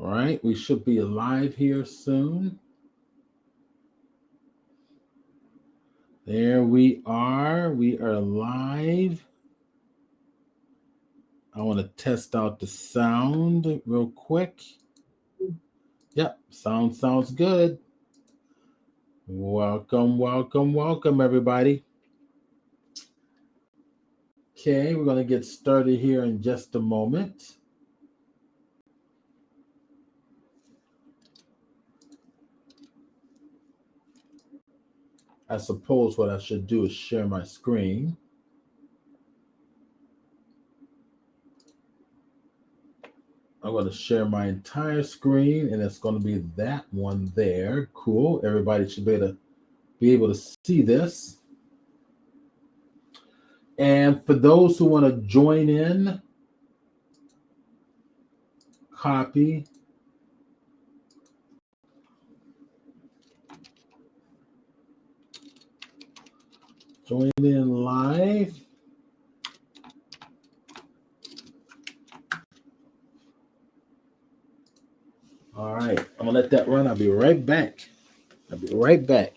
All right, we should be live here soon. There we are. We are live. I want to test out the sound real quick. Yep, sound sounds good. Welcome, welcome, welcome, everybody. Okay, we're going to get started here in just a moment. I suppose what I should do is share my screen. I'm going to share my entire screen, and it's going to be that one there. Cool. Everybody should be able to see this. And for those who want to join in, copy. Join in live. All right, I'm gonna let that run. I'll be right back. I'll be right back.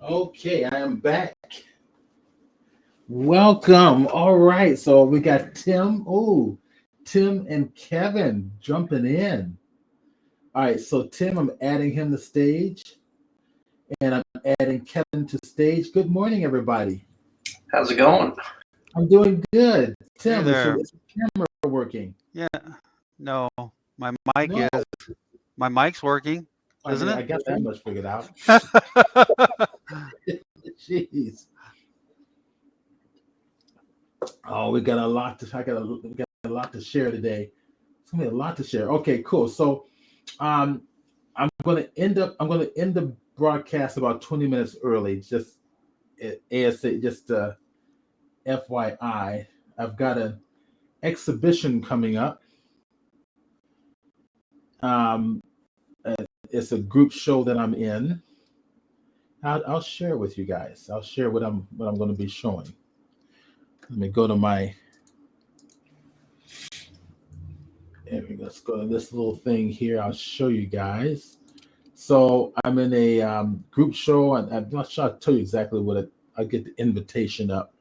Okay, I am back. Welcome. All right, so we got Tim. Oh, Tim and Kevin jumping in. All right, so Tim, I'm adding him to stage, and I'm adding Kevin to stage. Good morning, everybody. How's it going? I'm doing good. Hey Tim, is there. your camera working? Yeah, no, my mic No. is. My mic's working, I isn't mean, I it? got that much figured out. Jeez. Oh, we got a lot to. We got a lot to share today. It's gonna be a lot to share. Okay, cool. So, I'm gonna end the broadcast about 20 minutes early. Just ASA, just FYI. I've got an exhibition coming up Um, it's a group show that I'm in. I'll share it with you guys. I'll share what I'm going to be showing. Let me go to my. There we go. Let's go to this little thing here. I'll show you guys. So I'm in a group show, and I'm not sure I'll tell you exactly what it. I'll get the invitation up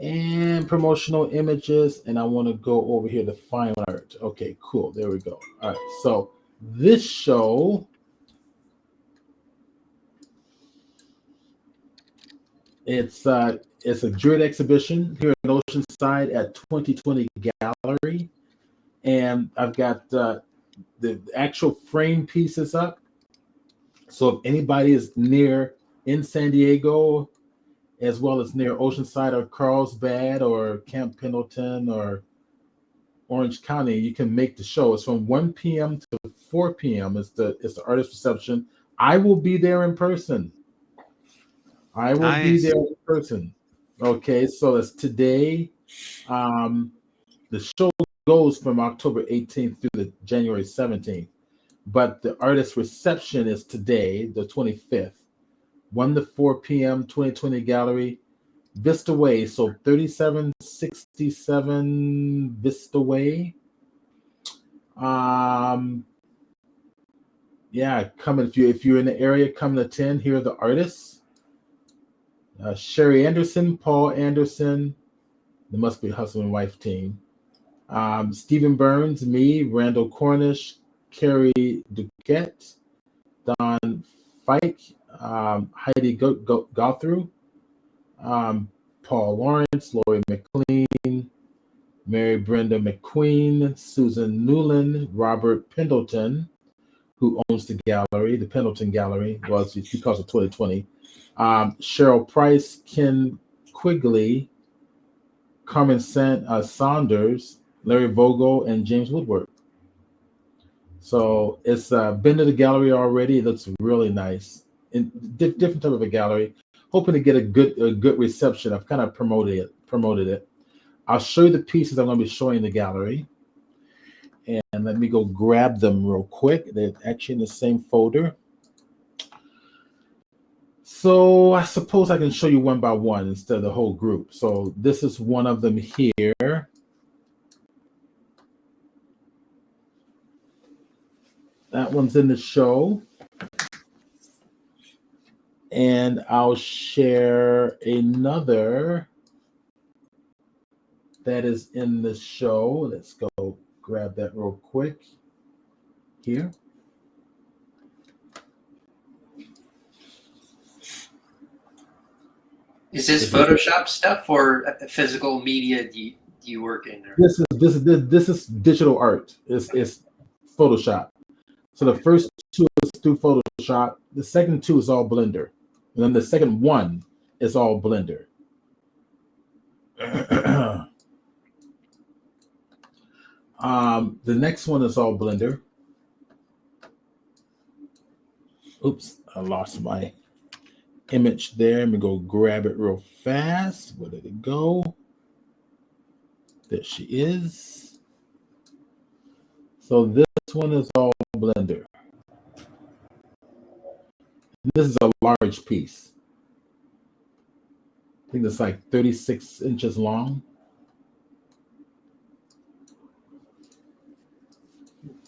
and promotional images, and I want to go over here to fine art. Okay, cool. There we go. All right. So this show. It's a jewelry exhibition here in Oceanside at 2020 Gallery, and I've got the actual frame pieces up. So if anybody is near in San Diego, as well as near Oceanside or Carlsbad or Camp Pendleton or Orange County, you can make the show. It's from 1 p.m. to 4 p.m. It's the artist reception. I will be there in person. I will be there in person. Okay, so it's today. The show goes from October 18th through the January 17th, but the artist reception is today, the 25th, 1 to 4 p.m. 2020 Gallery, Vista Way. So 3767 Vista Way. Yeah, come if you're in the area, come and attend. Here are the artists. Sherry Anderson, Paul Anderson, there must be a husband and wife team. Stephen Burns, me, Randall Cornish, Carrie Duquette, Don Fike, Heidi Gothru, Paul Lawrence, Lori McLean, Mary Brenda McQueen, Susan Newland, Robert Pendleton, who owns the gallery, the Pendleton Gallery, was because of 2020. Cheryl Price, Ken Quigley, Carmen Saunders, Larry Vogel, and James Woodward. So it's been to the gallery already. It looks really nice. And different type of a gallery. Hoping to get a good reception. I've kind of promoted it. I'll show you the pieces I'm going to be showing in the gallery. And let me go grab them real quick. They're actually in the same folder. So I suppose I can show you one by one instead of the whole group. So this is one of them here. That one's in the show. And I'll share another that is in the show. Let's go grab that real quick here. Is this Photoshop stuff or physical media do you work in? Or? This is digital art. It's Photoshop. So the first two is through Photoshop. The second two is all Blender. And then the second one is all Blender. The next one is all Blender. Oops, I lost my image there. Let me go grab it real fast. Where did it go? There she is. So this one is all Blender. This is a large piece. I think it's like 36 inches long.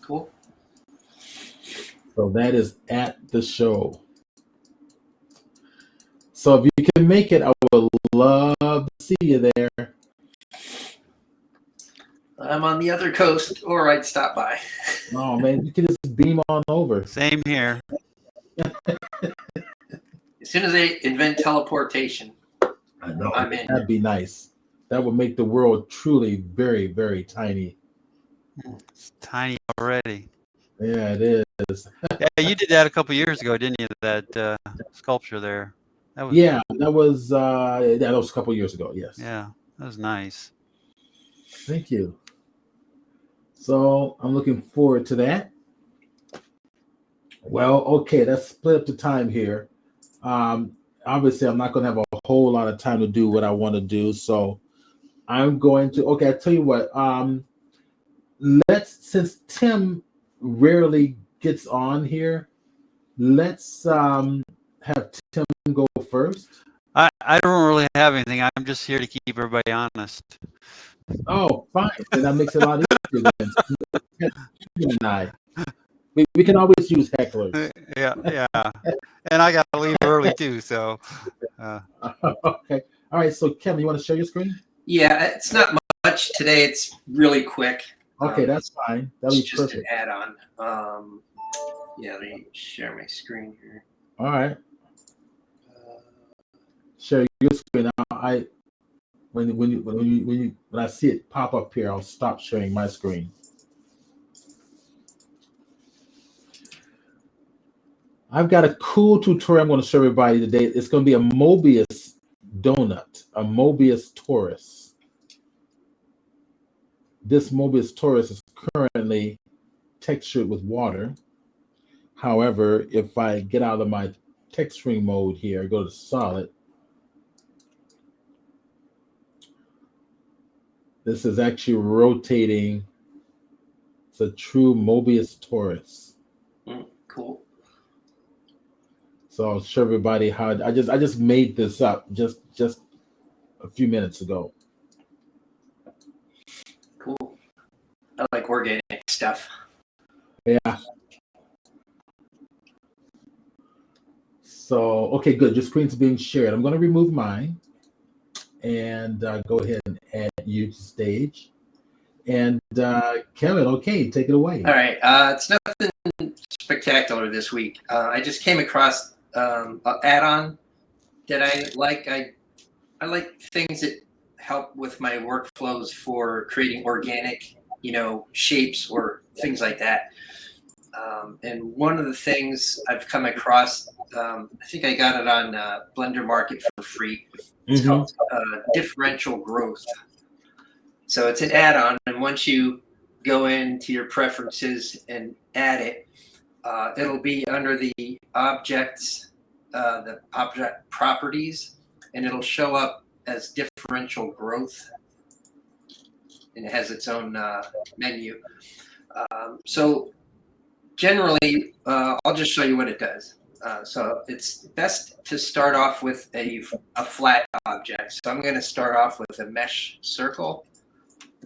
Cool. So that is at the show. So if you can make it, I would love to see you there. I'm on the other coast, or I'd stop by. Oh man, you can just beam on over. Same here. As soon as they invent teleportation, I know. I'm in. That'd be nice. That would make the world truly very, very tiny. It's tiny already. Yeah, it is. Yeah, you did that a couple years ago, didn't you? That sculpture there. That was a couple years ago. Yes. Yeah, that was nice. Thank you. So I'm looking forward to that. Well, okay, let's split up the time here. Obviously, I'm not going to have a whole lot of time to do what I want to do, so I'm going to. Okay, I tell you what. since Tim rarely gets on here, let's have Tim go first. I don't really have anything. I'm just here to keep everybody honest. Oh, fine. Then that makes it a lot easier then. Tim and I. We can always use hecklers. Yeah. And I got to leave early too, so. Okay. All right. So, Kevin, you want to share your screen? Yeah, it's not much today. It's really quick. Okay, that's fine. That'll It's be just perfect. an add-on. Yeah, let me share my screen here. All right. Share your screen. When I see it pop up here, I'll stop sharing my screen. I've got a cool tutorial I'm going to show everybody today. It's going to be a Mobius donut, a Mobius torus. This Mobius torus is currently textured with water. However, if I get out of my texturing mode here, go to solid, this is actually rotating. It's a true Mobius torus. Cool. So I'll show everybody how I just made this up just a few minutes ago. Cool. I like organic stuff. Yeah. So, okay, good. Your screen's being shared. I'm going to remove mine and go ahead and add you to stage. And Kevin, okay, take it away. All right. It's nothing spectacular this week. I just came across an add-on that I like. I like things that help with my workflows for creating organic, shapes or things like that. And one of the things I've come across, I think I got it on Blender Market for free. It's called differential growth. So it's an add-on, and once you go into your preferences and add it, it'll be under the objects, the object properties, and it'll show up as differential growth, and it has its own menu. So generally, I'll just show you what it does. So it's best to start off with a flat object. So I'm going to start off with a mesh circle.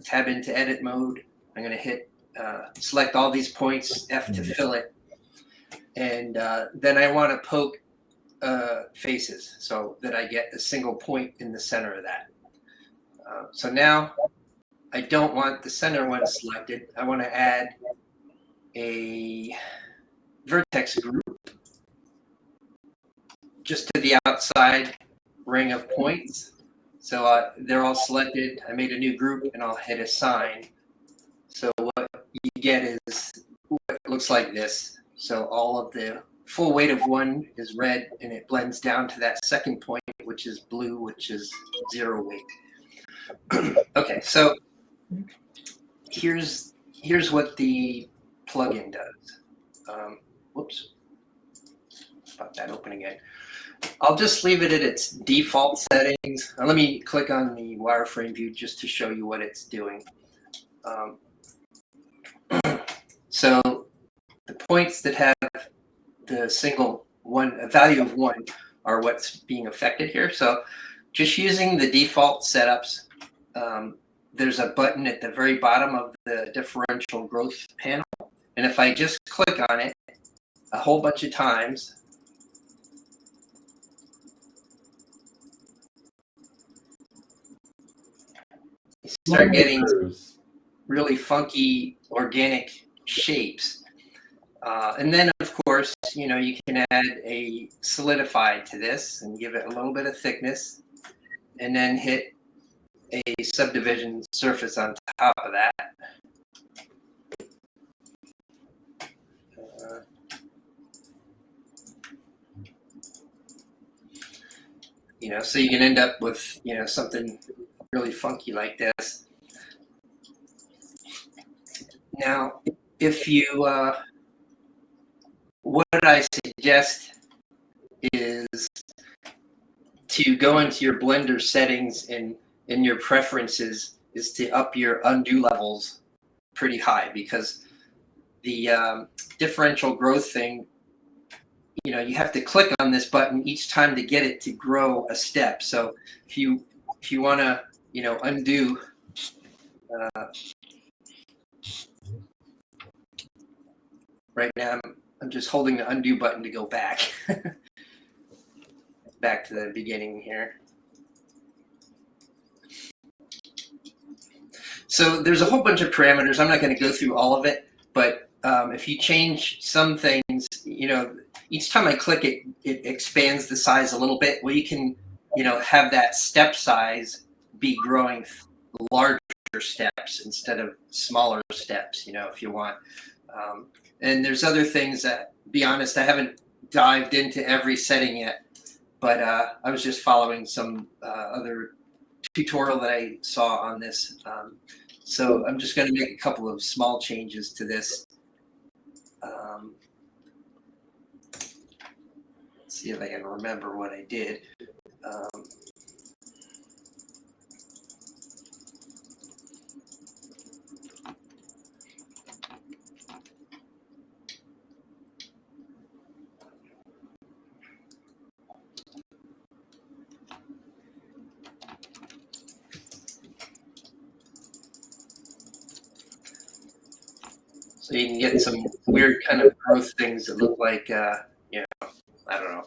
Tab into edit mode. I'm going to hit select all these points, F to fill it. And then I want to poke faces so that I get a single point in the center of that. So now I don't want the center one selected. I want to add a vertex group just to the outside ring of points. So they're all selected. I made a new group and I'll hit assign. So what you get is what it looks like this. So all of the full weight of one is red and it blends down to that second point, which is blue, which is 0 weight. Okay, so here's what the plugin does. Whoops, pop that open again. I'll just leave it at its default settings. Let me click on the wireframe view just to show you what it's doing. So the points that have the single one, a value of 1, are what's being affected here. So just using the default setups, there's a button at the very bottom of the differential growth panel. And if I just click on it a whole bunch of times, you start getting really funky organic shapes. And then, of course, you can add a solidified to this and give it a little bit of thickness, and then hit a subdivision surface on top of that. So you can end up with, something really funky like this. Now, if you, what I suggest is to go into your Blender settings and in your preferences is to up your undo levels pretty high because the differential growth thing, you know, you have to click on this button each time to get it to grow a step. So if you want to, you know, undo, right now I'm just holding the undo button to go back, back to the beginning here. So there's a whole bunch of parameters. I'm not going to go through all of it, but if you change some things, you know, each time I click it, it expands the size a little bit. Well, you can, you know, have that step size be growing larger steps instead of smaller steps, you know, if you want. And there's other things that, be honest, I haven't dived into every setting yet, but I was just following some other tutorial that I saw on this. So I'm just going to make a couple of small changes to this. See if I can remember what I did. So you can get some weird kind of growth things that look like, you know, I don't know,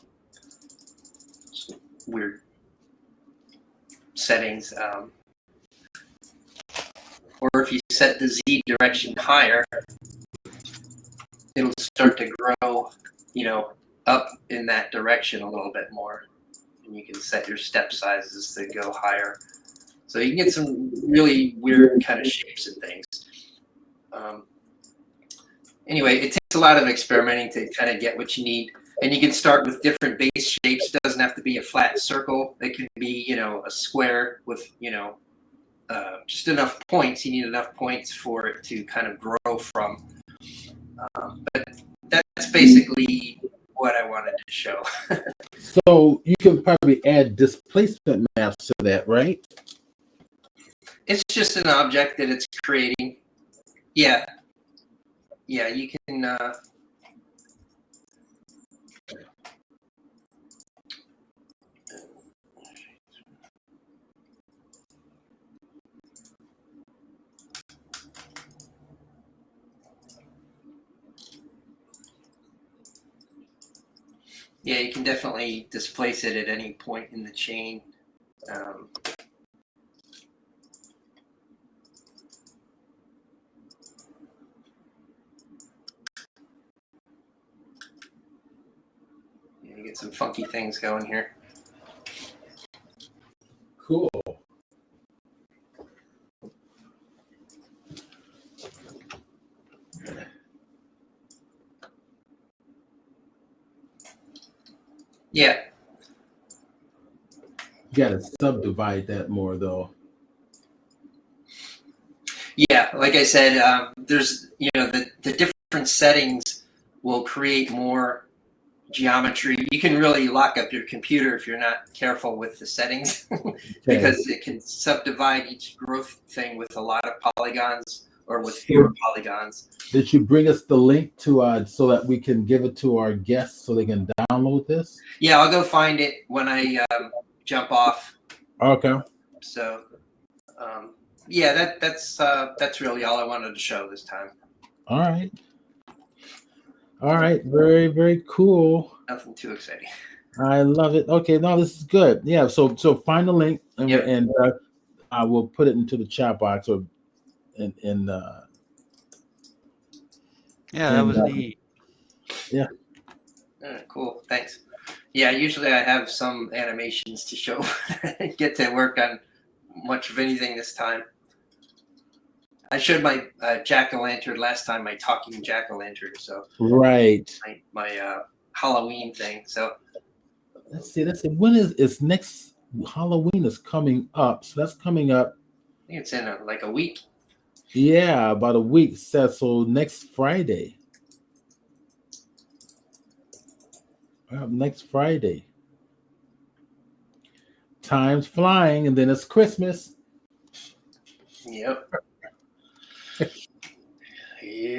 some weird settings. Or if you set the Z direction higher, it'll start to grow, you know, up in that direction a little bit more. And you can set your step sizes to go higher. So you can get some really weird kind of shapes and things. Anyway, it takes a lot of experimenting to kind of get what you need. And you can start with different base shapes. It doesn't have to be a flat circle. It can be, you know, a square with, you know, just enough points. You need enough points for it to kind of grow from. But that's basically what I wanted to show. So you can probably add displacement maps to that, right? It's just an object that it's creating. Yeah. Yeah, you can. Yeah, you can definitely displace it at any point in the chain. You get some funky things going here. Cool. Yeah. You got to subdivide that more, though. Yeah, like I said, there's, you know, the different settings will create more geometry. You can really lock up your computer if you're not careful with the settings because it can subdivide each growth thing with a lot of polygons or with fewer polygons. Did you bring us the link to so that we can give it to our guests so they can download this? Yeah, I'll go find it when I jump off. Okay. So, yeah, that's really all I wanted to show this time. All right. All right. Very, very cool. Nothing too exciting. I love it. Okay, no, this is good. Yeah. So find the link and Yep. I will put it into the chat box or in Yeah, that was neat. Yeah. Cool. Thanks. Yeah, usually I have some animations to show. Get to work on much of anything this time. I showed my jack-o'-lantern last time, my talking jack-o'-lantern. So right. My Halloween thing. So let's see. When is next Halloween is coming up? So that's coming up. I think it's in like a week. Yeah, about a week. So next Friday. Next Friday. Time's flying, and then it's Christmas. Yep.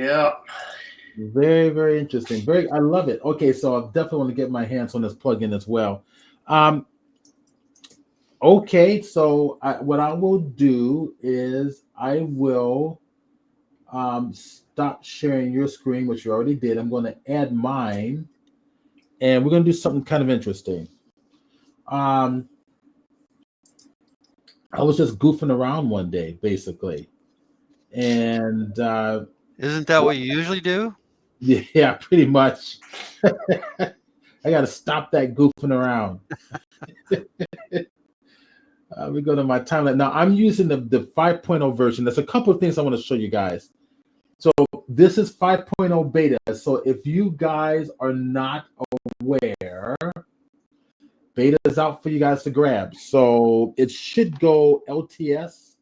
Yeah. Very, very interesting. I love it. Okay, so I definitely want to get my hands on this plugin as well. Okay, so what I will do is I will stop sharing your screen, which you already did. I'm going to add mine, and we're going to do something kind of interesting. I was just goofing around one day, basically, and Isn't that what you usually do? yeah, pretty much. I got to stop that goofing around. We go to my timeline. Now I'm using the 5.0 version. There's a couple of things I want to show you guys. So this is 5.0 beta. So if you guys are not aware, beta is out for you guys to grab. So it should go LTS.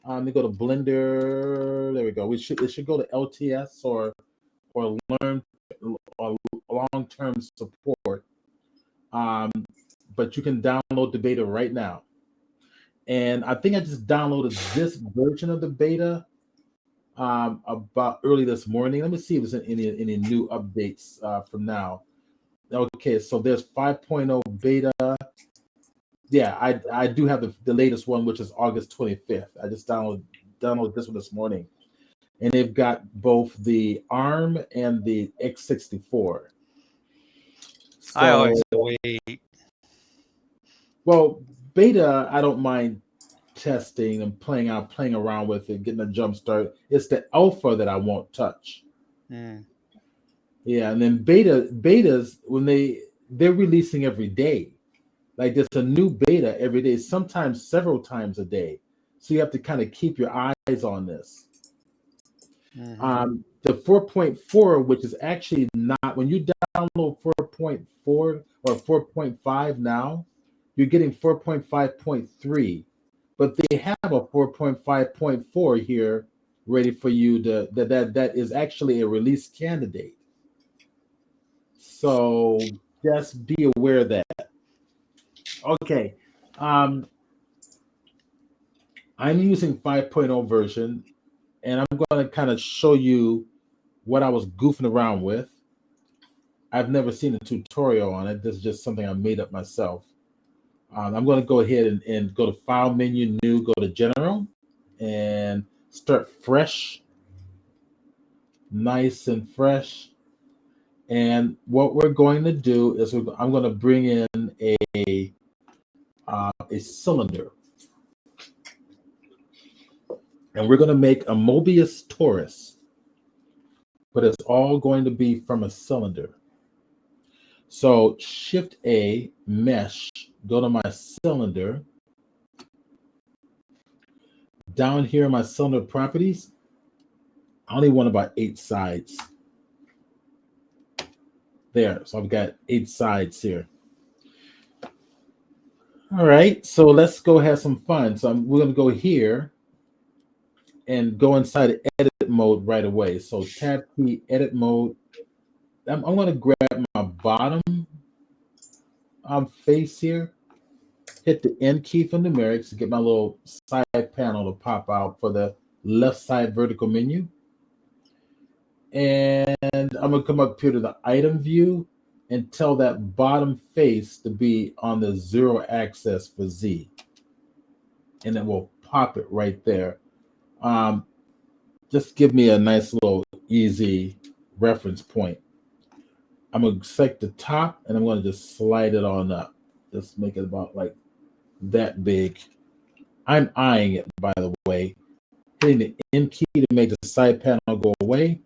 Let me go to Blender. There we go. It should go to LTS or learn or long-term support. But you can download the beta right now. And I think I just downloaded this version of the beta about early this morning. Let me see if there's any new updates from now. Okay, so there's 5.0 beta. Yeah, I do have the latest one, which is August 25th. I just downloaded this one this morning. And they've got both the ARM and the x64. I always So, wait. well, beta, I don't mind testing and playing around with it, getting a jump start. It's the alpha that I won't touch. Yeah, and then betas when they're releasing every day. Like there's a new beta every day, sometimes several times a day. So you have to kind of keep your eyes on this. The 4.4, which is actually not when you download 4.4 or 4.5 now, you're getting 4.5.3, but they have a 4.5.4 here ready for you to that is actually a release candidate. So just be aware of that. Okay. I'm using 5.0 version, and I'm going to kind of show you what I was goofing around with. I've never seen a tutorial on it. This is just something I made up myself. I'm going to go ahead and go to File menu, New, go to General, and start fresh. Nice and fresh. And what we're going to do is I'm going to bring in a cylinder. And we're going to make a Mobius torus, but it's all going to be from a cylinder. So Shift A, Mesh, go to my cylinder. Down here, my cylinder properties, I only want about 8 sides. There, so I've got 8 sides here. All right, so let's go have some fun. So we're going to go here and go inside edit mode right away. So tab key, edit mode. I'm going to grab my bottom face here, hit the N key for numerics to get my little side panel to pop out for the left side vertical menu. And I'm going to come up here to the item view and tell that bottom face to be on the 0 axis for Z. And it will pop it right there. Just give me a nice little easy reference point. I'm going to select the top and I'm going to just slide it on up. Just make it about like that big. I'm eyeing it, by the way. Hitting the M key to make the side panel go away.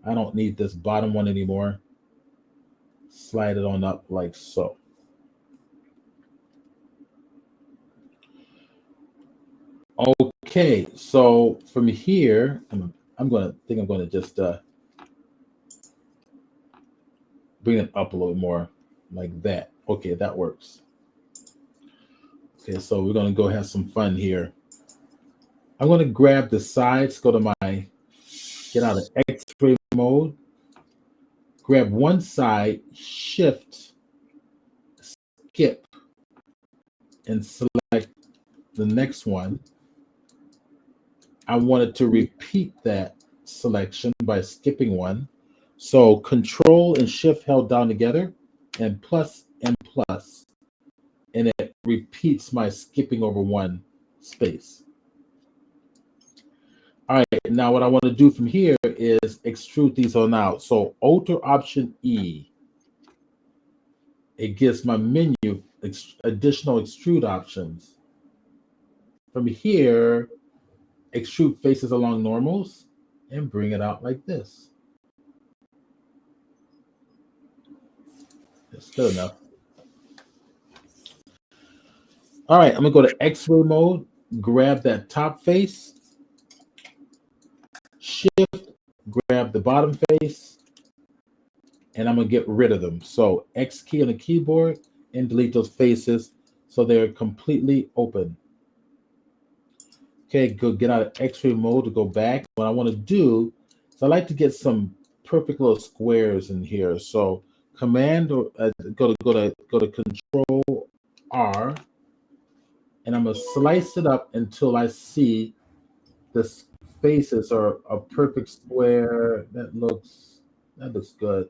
I don't need this bottom one anymore. Slide it on up like so. Okay, so from here, I'm going to just bring it up a little more like that. Okay, that works. Okay, so we're going to go have some fun here. I'm going to grab the sides, go to my, get out of X-ray mode, grab one side, shift, skip, and select the next one. I wanted to repeat that selection by skipping one. So Control and Shift held down together, and plus, and it repeats my skipping over one space. All right, now what I want to do from here is extrude these on out. So Alt or Option E, it gives my menu additional extrude options. From here, extrude faces along normals and bring it out like this. That's good enough. All right, I'm gonna go to X-ray mode, grab that top face, Shift, grab the bottom face, and I'm gonna get rid of them. So X key on the keyboard and delete those faces so they're completely open. Okay, go get out of X-ray mode to go back. What I want to do is I like to get some perfect little squares in here. So Command or go to Control R, and I'm gonna slice it up until I see the faces are a perfect square. That looks good.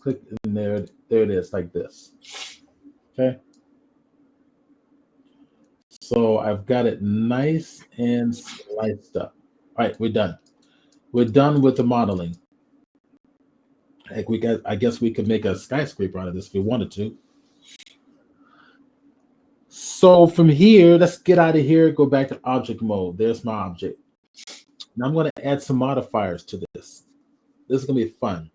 Click in there. There it is, like this. Okay. So I've got it nice and sliced up. All right, we're done. We're done with the modeling. Heck, I guess we could make a skyscraper out of this if we wanted to. So from here, let's get out of here, go back to object mode. There's my object. Now I'm going to add some modifiers to this. This is going to be fun.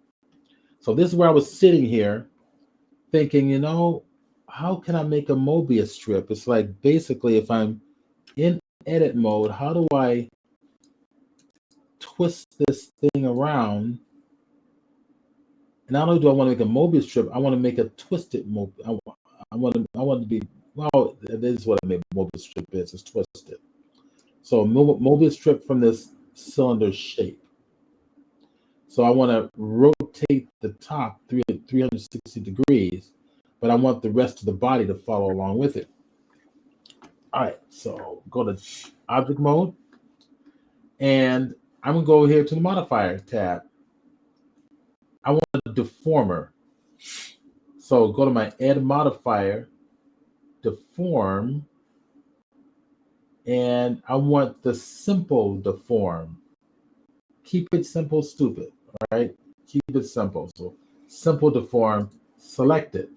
So this is where I was sitting here thinking, how can I make a Mobius strip? It's like basically if I'm in edit mode, how do I twist this thing around? And not only do I want to make a Mobius strip, I want to make a twisted Mobius. I want to be, well, this is what a Mobius strip is. It's twisted. So Mobius strip from this cylinder shape. So I want to rotate the top 360 degrees, but I want the rest of the body to follow along with it. All right, so go to object mode, and I'm going to go here to the modifier tab. I want a deformer. So go to my add modifier, deform, and I want the simple deform. Keep it simple, stupid, all right? Keep it simple. So simple deform, select it.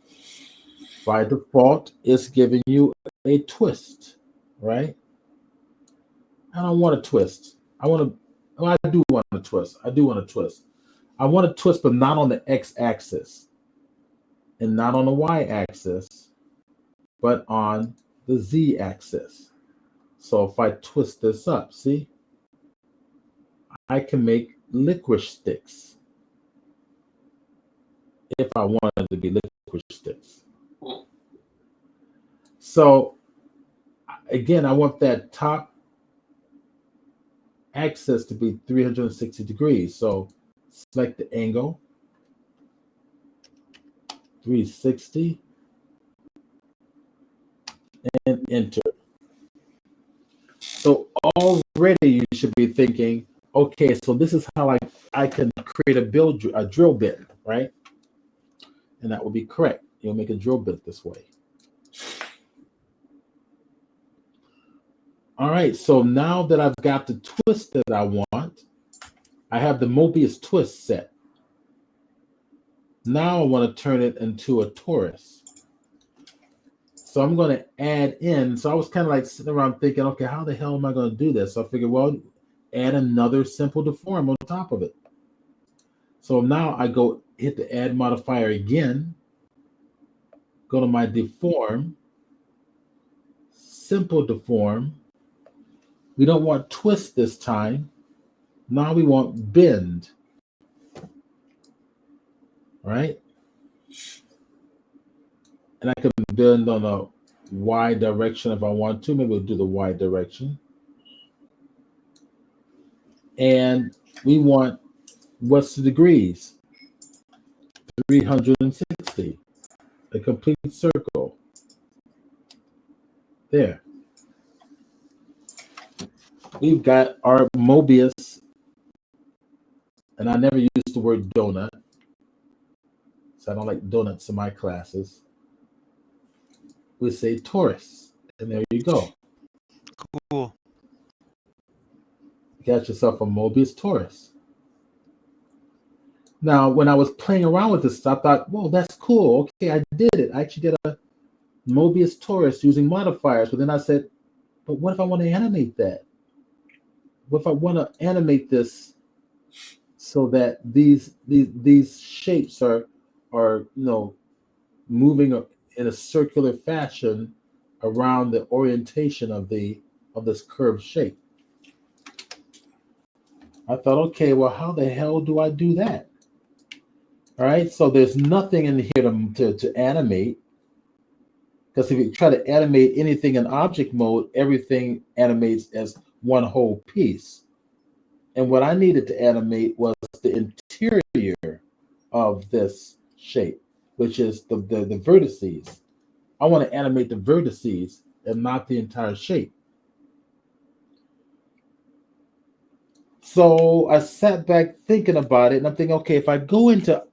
By default, it's giving you a twist, right? I don't want a twist. I do want a twist. I want a twist, but not on the x-axis and not on the y-axis, but on the z-axis. So if I twist this up, see? I can make licorice sticks if I wanted to be licorice sticks. So again, I want that top axis to be 360 degrees. So select the angle, 360, and enter. So already you should be thinking, okay, so this is how I can create a drill bit, right? And that will be correct. You'll make a drill bit this way. All right, so now that I've got the twist that I want, I have the Mobius twist set. Now I want to turn it into a torus. So I'm going to add in. So I was kind of like sitting around thinking, okay, how the hell am I going to do this? So I figured, well, add another simple deform on top of it. So now I go hit the add modifier again, go to my deform, simple deform. We don't want twist this time. Now we want bend. Right? And I can bend on a Y direction if I want to. Maybe we'll do the Y direction. And we want, what's the degrees? 360. A complete circle. There. We've got our Mobius and I never use the word donut, so I don't like donuts in my classes. We say torus, and there you go. Cool. You got yourself a Mobius torus. Now, when I was playing around with this stuff, I thought, whoa, that's cool. Okay, I did it. I actually did a Mobius torus using modifiers. But then I said, but what if I want to animate that? What if I want to animate this so that these shapes are moving in a circular fashion around the orientation of this curved shape? I thought, okay, well, how the hell do I do that? All right, so there's nothing in here to animate, because if you try to animate anything in object mode, everything animates as one whole piece. And what I needed to animate was the interior of this shape, which is the vertices. I want to animate the vertices and not the entire shape. So I sat back thinking about it, and I'm thinking, okay, if I go into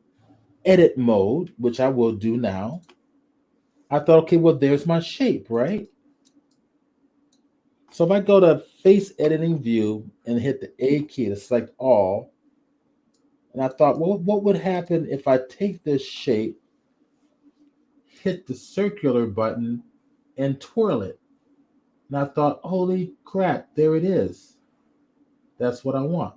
edit mode, which I will do now, I thought, okay, well, there's my shape, right? So if I go to face editing view and hit the A key to select all, and I thought, well, what would happen if I take this shape, hit the circular button, and twirl it? And I thought, holy crap, there it is. That's what I want.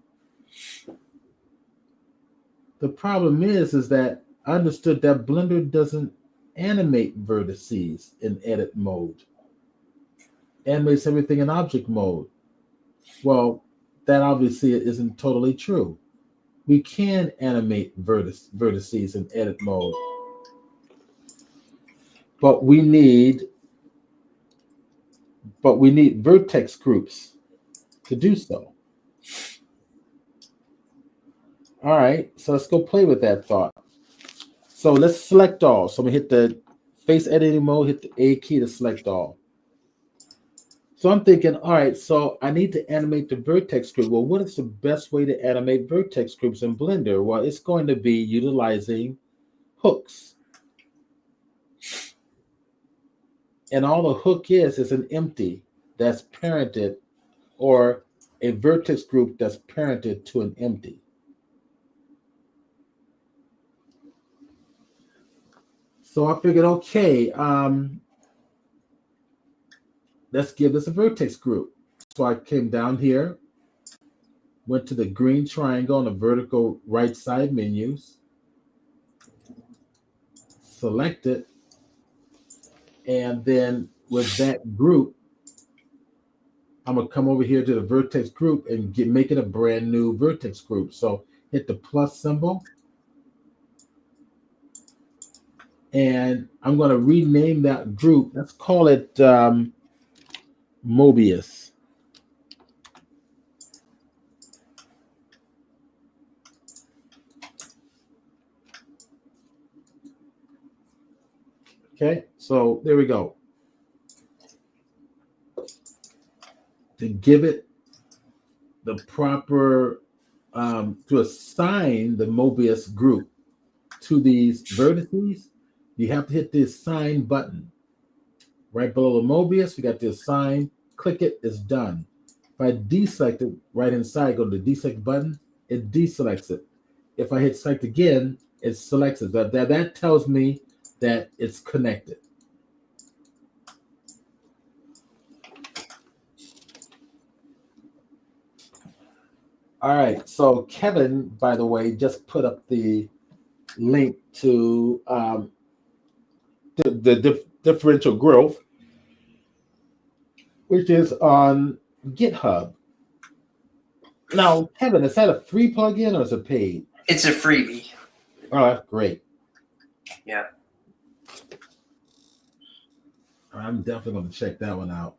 The problem is that I understood that Blender doesn't animate vertices in edit mode. Animates everything in object mode. Well, that obviously isn't totally true. We can animate vertices in edit mode, but we need vertex groups to do so. All right, so let's go play with that thought. So let's select all. So I'm gonna hit the face editing mode, hit the A key to select all. So I'm thinking, all right, so I need to animate the vertex group. Well, what is the best way to animate vertex groups in Blender? Well, it's going to be utilizing hooks. And all a hook is an empty that's parented, or a vertex group that's parented to an empty. So I figured, okay, let's give this a vertex group. So I came down here, went to the green triangle on the vertical right side menus, select it, and then with that group, I'm gonna come over here to the vertex group and make it a brand new vertex group. So hit the plus symbol, and I'm gonna rename that group. Let's call it Mobius. Okay, so there we go. To give it the proper, to assign the Mobius group to these vertices, you have to hit the assign button. Right below the Mobius, we got the assign, click it, it's done. If I deselect it, right inside, go to the deselect button, it deselects it. If I hit select again, it selects it. That tells me that it's connected. All right, so Kevin, by the way, just put up the link to the differential growth, which is on GitHub. Now, Kevin, is that a free plugin or is it paid? It's a freebie. Oh, that's great. Yeah. I'm definitely going to check that one out.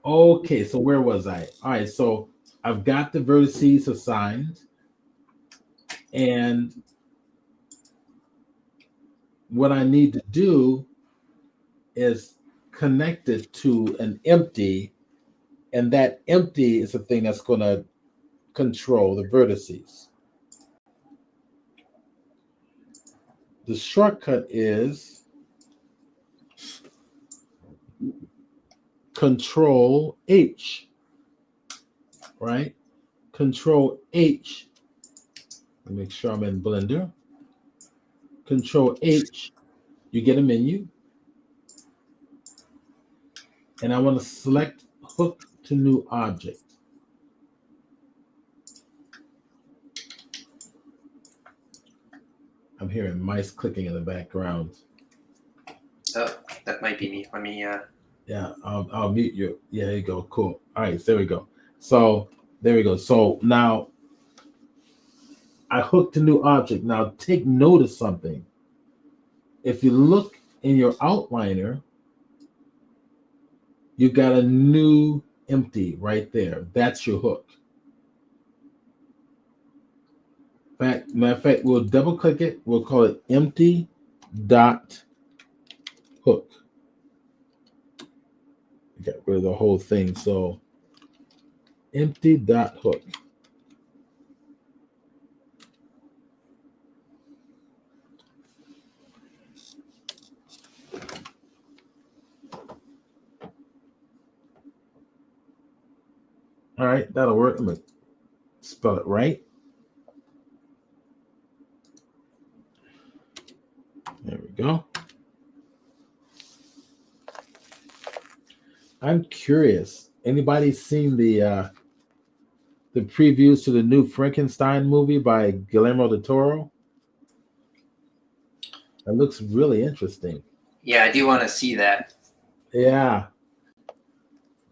Okay, so where was I? All right, so I've got the vertices assigned, and what I need to do is connect it to an empty And that empty is the thing that's going to control the vertices. The shortcut is Control H, right? Control H. Let me make sure I'm in Blender. Control H, you get a menu. And I want to select Hook to New Object. I'm hearing mice clicking in the background. Oh, that might be me. Let me. Yeah, I'll mute you. Yeah, there you go. Cool. All right, so there we go. So there we go. So now I hooked a new object. Now take note of something. If you look in your outliner, you got a new empty right there. That's your hook. Matter of fact, we'll double click it. We'll call it empty dot hook. Get rid of the whole thing. So empty dot hook. All right, that'll work. I'm gonna spell it right. There we go. I'm curious. Anybody seen the previews to the new Frankenstein movie by Guillermo del Toro? It looks really interesting. Yeah, I do want to see that. Yeah.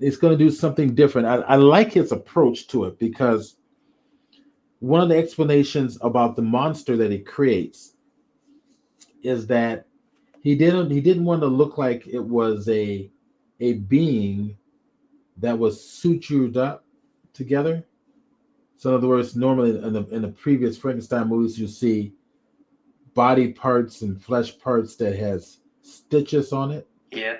It's going to do something different. I like his approach to it because one of the explanations about the monster that he creates is that he didn't want to look like it was a being that was sutured up together. So in other words, normally in the previous Frankenstein movies, you see body parts and flesh parts that has stitches on it. Yeah.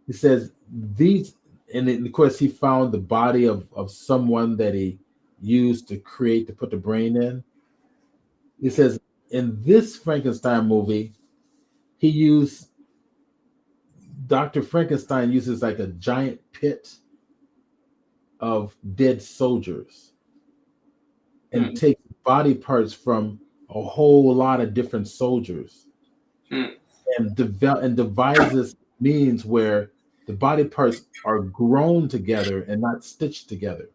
He says these, and of course he found the body of someone that he used to put the brain in. He says in this Frankenstein movie, Dr. Frankenstein uses like a giant pit of dead soldiers and takes body parts from a whole lot of different soldiers and devises means where the body parts are grown together and not stitched together.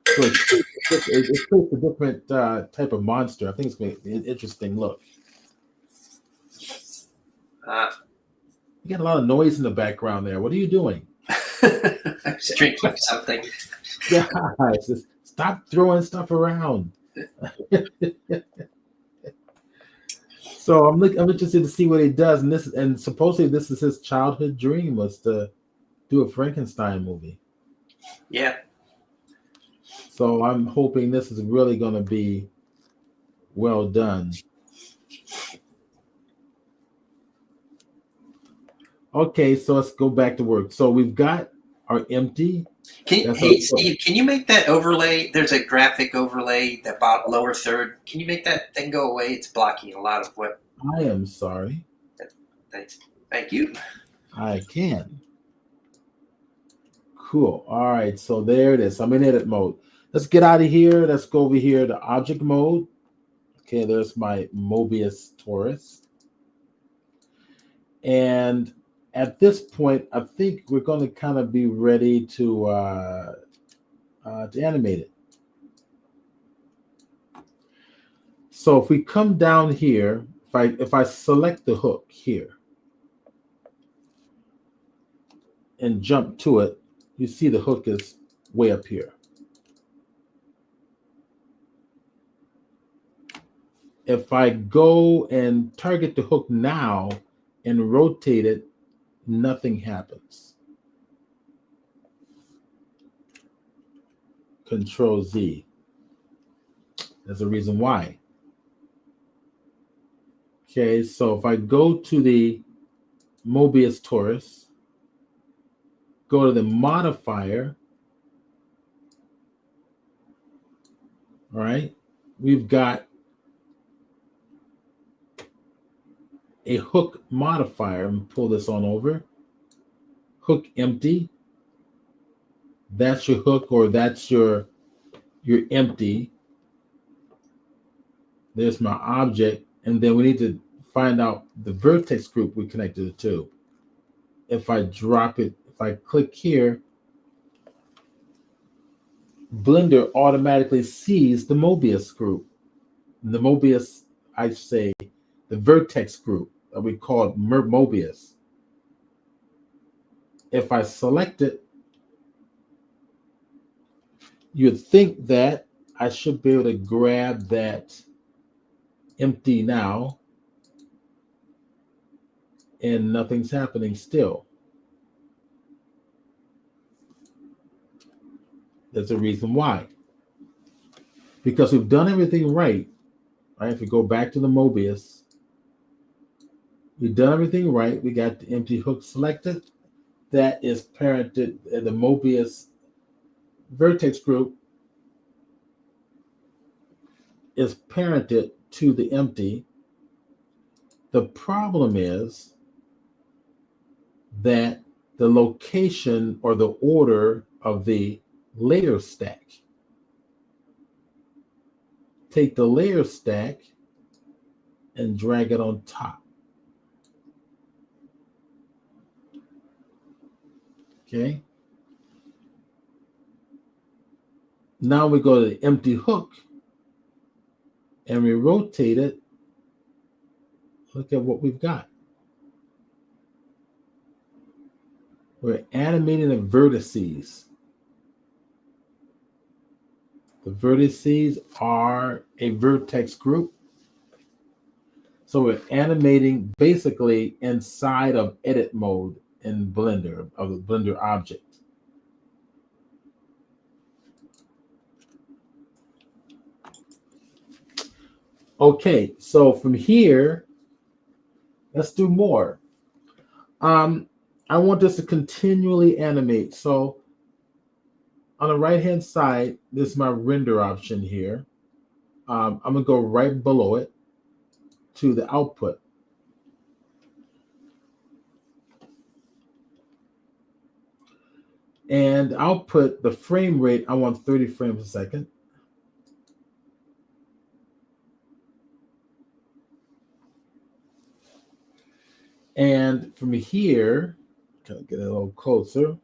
So it's a different type of monster. I think it's going to be an interesting look. You got a lot of noise in the background there. What are you doing? I was drinking something. Guys, just stop throwing stuff around. So I'm interested to see what he does, and supposedly this is his childhood dream, was to do a Frankenstein movie. Yeah. So I'm hoping this is really going to be well done. Okay, so let's go back to work. So we've got our empty. Steve, can you make that overlay? There's a graphic overlay, the lower third. Can you make that thing go away? It's blocking a lot of what. I am sorry. Thanks. Thank you. I can. Cool. All right, so there it is. I'm in edit mode. Let's get out of here. Let's go over here to object mode. Okay, there's my Mobius torus. And at this point, I think we're going to kind of be ready to animate it. So if we come down here, if I select the hook here and jump to it, you see the hook is way up here. If I go and target the hook now and rotate it, nothing happens. Control Z. There's a reason why. Okay, so if I go to the Mobius torus go to the modifier. All right, we've got a hook modifier. And pull this on over. Hook empty. That's your hook, or that's your empty. There's my object, and then we need to find out the vertex group we connected it to. If I drop it, if I click here, Blender automatically sees the Mobius group. The Mobius, I say, the vertex group that we called Mobius. If I select it, you'd think that I should be able to grab that empty now, and nothing's happening still. There's a reason why. Because we've done everything right. Right? If we go back to the Mobius, we've done everything right. We got the empty hook selected. That is parented, the Mobius vertex group is parented to the empty. The problem is that the location or the order of the layer stack. Take the layer stack and drag it on top. Okay. Now we go to the empty hook and we rotate it. Look at what we've got. We're animating the vertices. The vertices are a vertex group. So we're animating basically inside of edit mode in Blender, of the Blender object. Okay, so from here, let's do more. I want this to continually animate. So on the right-hand side, this is my render option here. I'm going to go right below it to the output. And output, the frame rate, I want 30 frames a second. And from here, kind of get a little closer.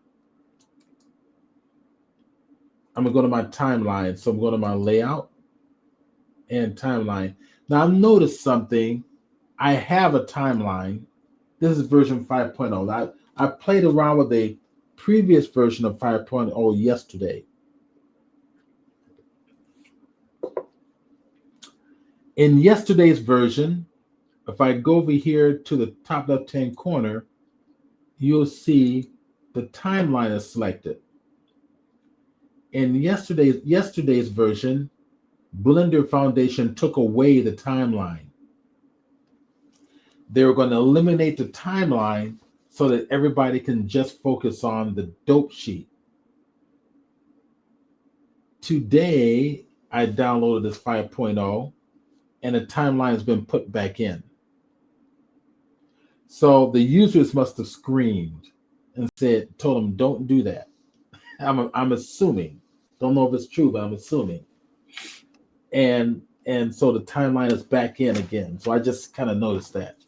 I'm going to go to my timeline. So I'm going to my layout and timeline. Now I've noticed something. I have a timeline. This is version 5.0. I played around with a previous version of 5.0 yesterday. In yesterday's version, if I go over here to the top left-hand corner, you'll see the timeline is selected. In yesterday's version, Blender Foundation took away the timeline. They were going to eliminate the timeline so that everybody can just focus on the dope sheet. Today, I downloaded this 5.0 and the timeline has been put back in. So the users must have screamed and told them, don't do that. I'm assuming. Don't know if it's true, but I'm assuming. And so the timeline is back in again. So I just kind of noticed that.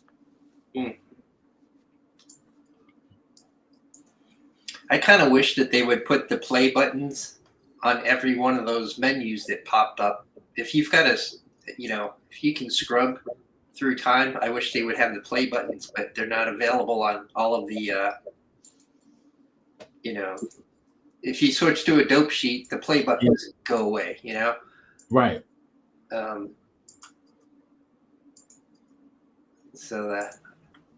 I kind of wish that they would put the play buttons on every one of those menus that popped up. If you've got if you can scrub through time, I wish they would have the play buttons, but they're not available on all of the, if you switch to a dope sheet, the play buttons go away, Right. So that,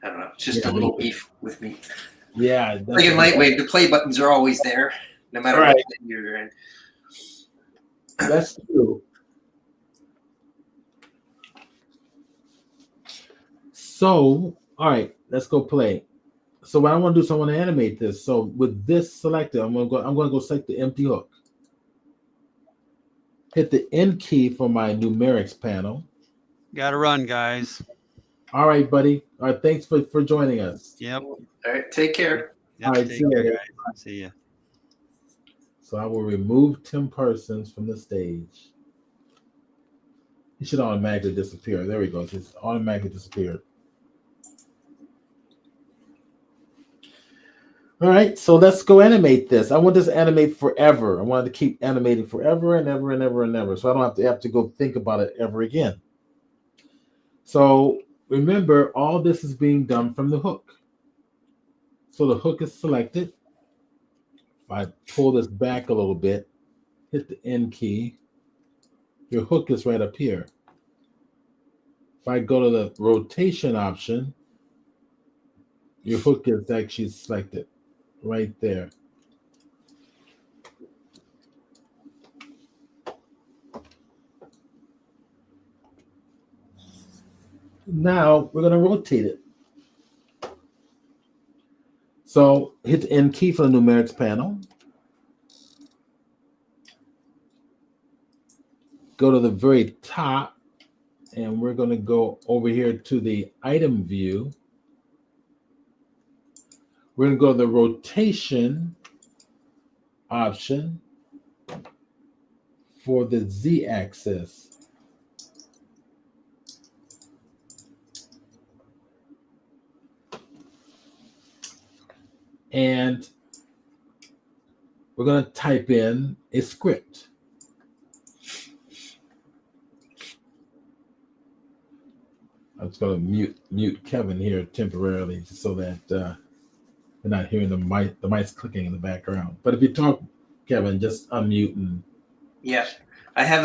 I don't know, it's just a little beef with me. Yeah. Like in LightWave, the play buttons are always there, no matter what you're in. That's true. So, all right, let's go play. So what I want to do is I want to animate this. So with this selected, I'm going to go select the empty hook. Hit the N key for my numerics panel. Got to run, guys. All right, buddy. All right, thanks for joining us. Yep. All right, take care. Yep. All right, Take see you care, later. guys. See ya. So I will remove Tim Parsons from the stage. He should automatically disappear. There we go. Just automatically disappeared. All right, so let's go animate this. I want this to animate forever. I want it to keep animating forever and ever and ever and ever. So I don't have to go think about it ever again. So remember, all this is being done from the hook. So the hook is selected. If I pull this back a little bit, hit the N key, your hook is right up here. If I go to the rotation option, your hook is actually selected right there. Now we're going to rotate it. So hit the N key for the numerics panel. Go to the very top, and we're going to go over here to the item view. We're going to go to the rotation option for the Z-axis. And we're going to type in a script. I'm just going to mute Kevin here temporarily so that we're not hearing the mice clicking in the background. But if you talk, Kevin, just unmute and. Yeah, I have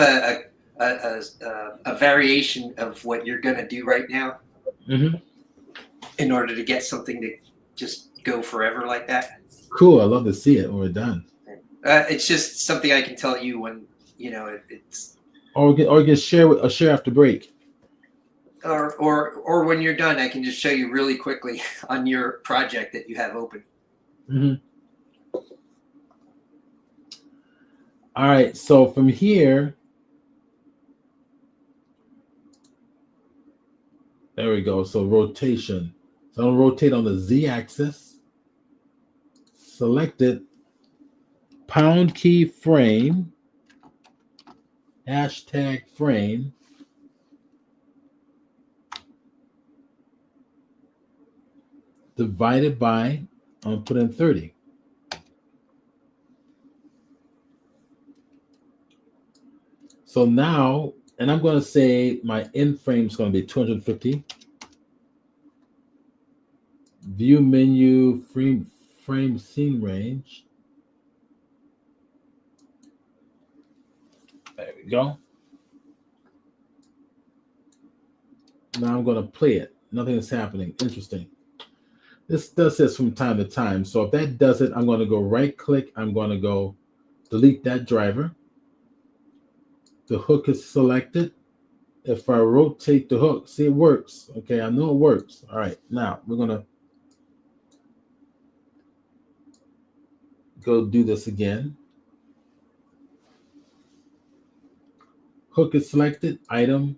a variation of what you're going to do right now in order to get something to just go forever like that. Cool. I love to see it when we're done. It's just something I can tell you when, it's. Or we can share after break. Or when you're done, I can just show you really quickly on your project that you have open. All right, so from here, there we go. So rotation. So I'll rotate on the Z-axis. Select it. Pound key frame. Hashtag frame. Divided by, I'm going to put in 30. So now, and I'm going to say my end frame is going to be 250. View menu, frame scene range. There we go. Now I'm going to play it. Nothing is happening. Interesting. This does this from time to time. So if that does it, I'm going to go right click. I'm going to go delete that driver. The hook is selected. If I rotate the hook, see, it works. Okay, I know it works. All right, now we're going to go do this again. Hook is selected. Item,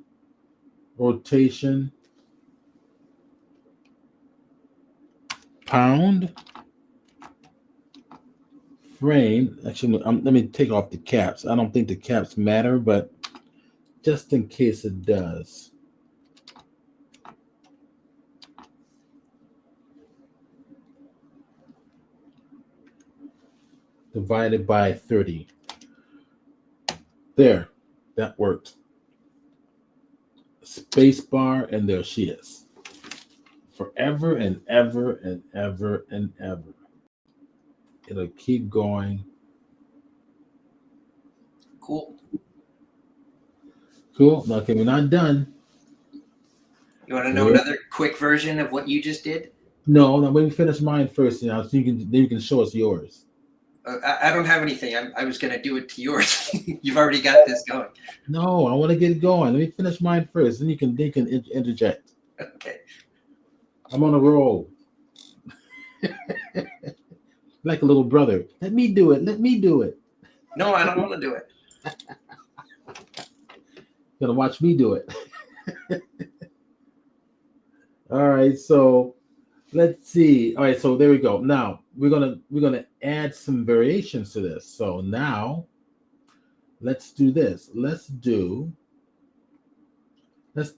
rotation, pound, frame. Actually, let me take off the caps. I don't think the caps matter, but just in case it does. Divided by 30. There, that worked. Space bar, and there she is. Forever and ever and ever and ever. It'll keep going. Cool. Cool. Okay, we're not done. You want to know another quick version of what you just did? No, let me finish mine first, so you can show us yours. I don't have anything. I was going to do it to yours. You've already got this going. No, I want to get it going. Let me finish mine first, then you can interject. Okay. I'm on a roll. Like a little brother. Let me do it. Let me do it. No, I don't want to do it. Gonna watch me do it. All right, so let's see. All right, so there we go. Now we're gonna add some variations to this. So now let's do this. Let's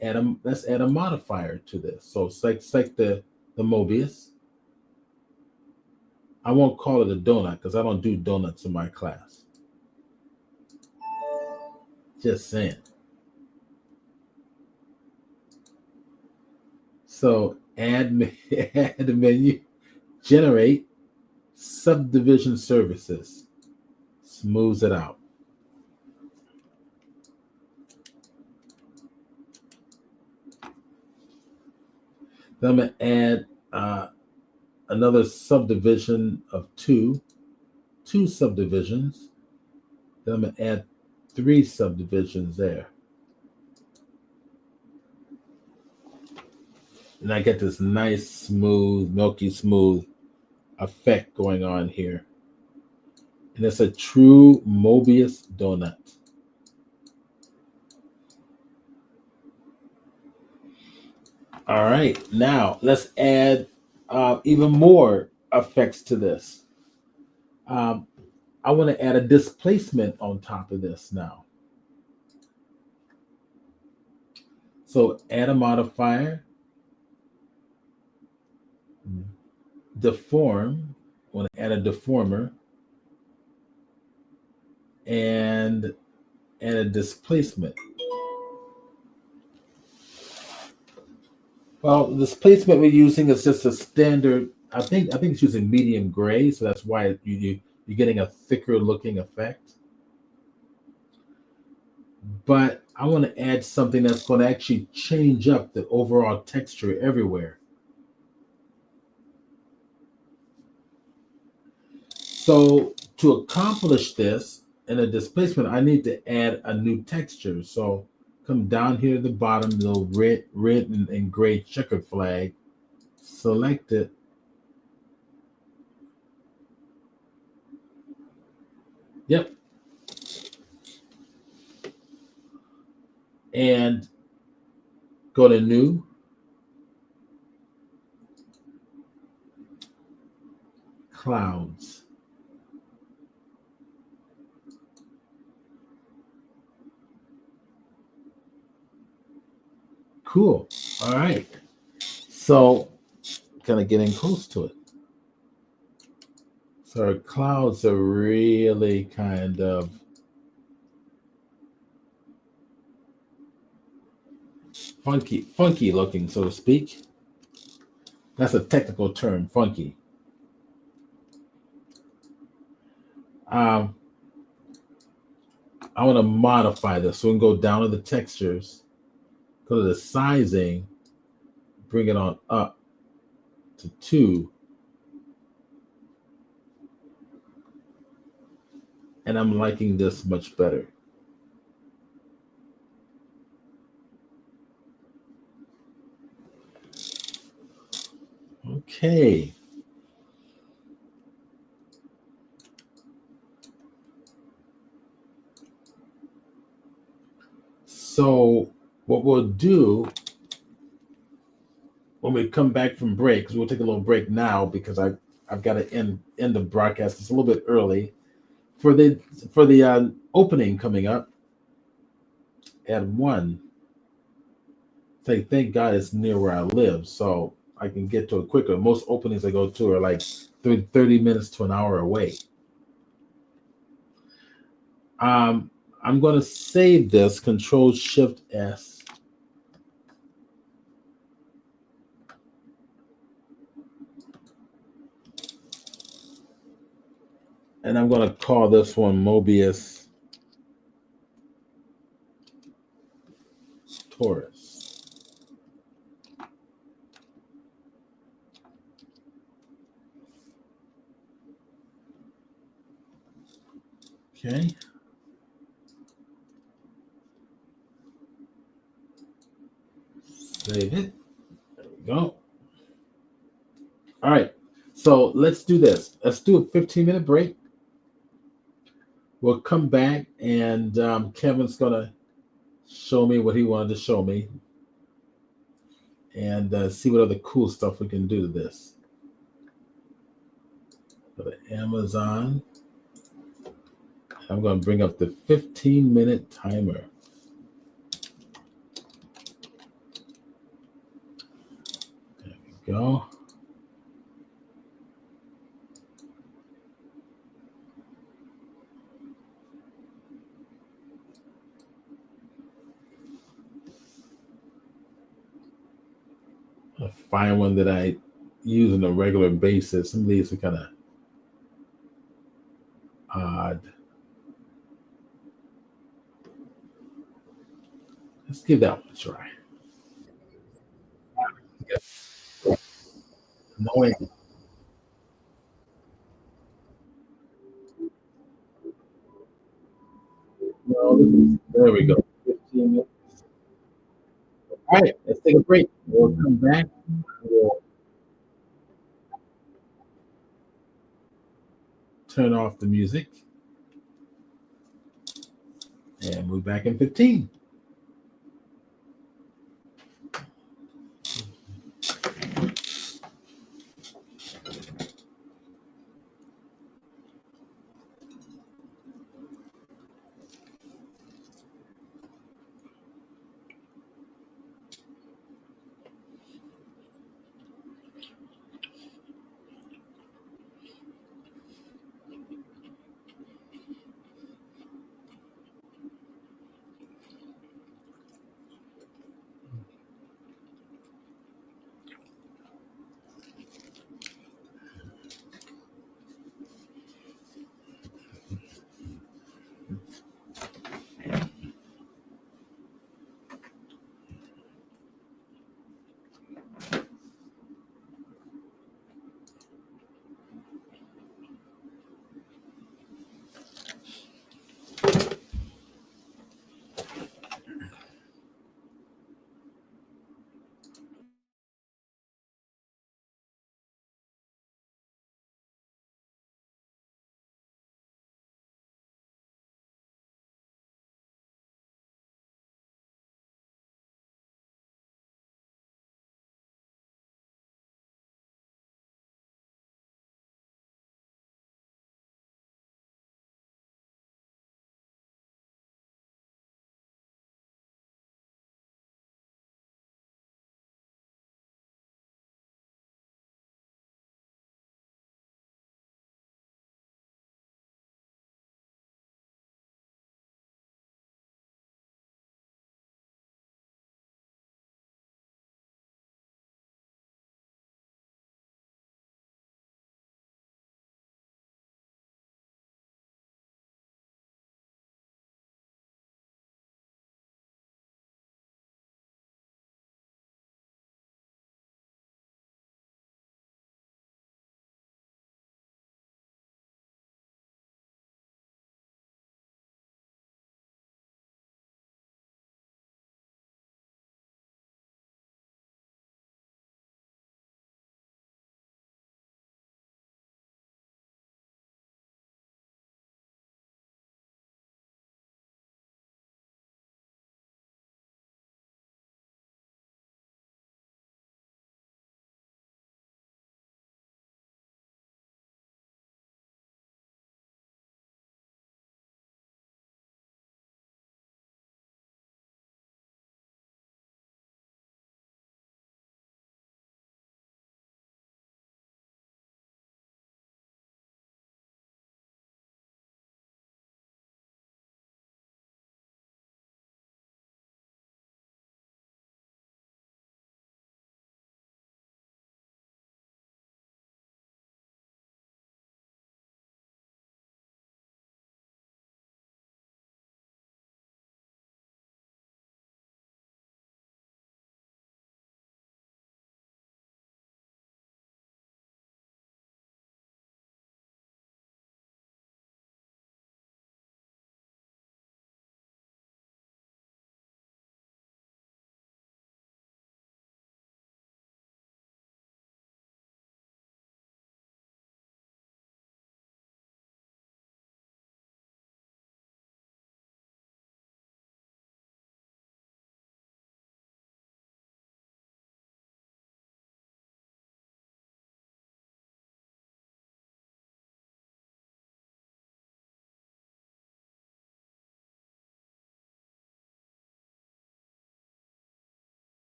add a modifier to this. So select the Mobius. I won't call it a donut because I don't do donuts in my class. Just saying. So add menu, generate subdivision services. Smooths it out. Then I'm going to add another subdivision of two subdivisions. Then I'm going to add 3 subdivisions there. And I get this nice, smooth, milky smooth effect going on here. And it's a true Mobius donut. All right, now let's add even more effects to this. I want to add a displacement on top of this now. So add a modifier, deform. I want to add a deformer and add a displacement. Well, the displacement we're using is just a standard. I think it's using medium gray, so that's why you're getting a thicker looking effect. But I want to add something that's going to actually change up the overall texture everywhere. So to accomplish this in a displacement, I need to add a new texture. So come down here at the bottom, the red and gray checkered flag, select it. Yep. And go to new. Clouds. Cool. All right. So kind of getting close to it. So our clouds are really kind of funky looking, so to speak. That's a technical term, funky. I want to modify this. So we can go down to the textures, go to the sizing, bring it on up to 2. And I'm liking this much better. Okay. So what we'll do when we come back from break, because we'll take a little break now because I've got to end the broadcast. It's a little bit early for the opening coming up. Add 1. Say thank God it's near where I live, so I can get to it quicker. Most openings I go to are like 30 minutes to an hour away. I'm going to save this, Control-Shift-S. And I'm going to call this one Mobius Taurus. Okay. Save it. There we go. All right. So let's do this. Let's do a 15-minute break. We'll come back, and Kevin's gonna show me what he wanted to show me, and see what other cool stuff we can do to this. Go to Amazon. I'm going to bring up the 15-minute timer. There we go. I find one that I use on a regular basis. Some of these are kind of odd. Let's give that one a try. Annoying. No, there we go. 15 minutes. All right, let's take a break. We'll come back. We'll turn off the music. And we're back in 15.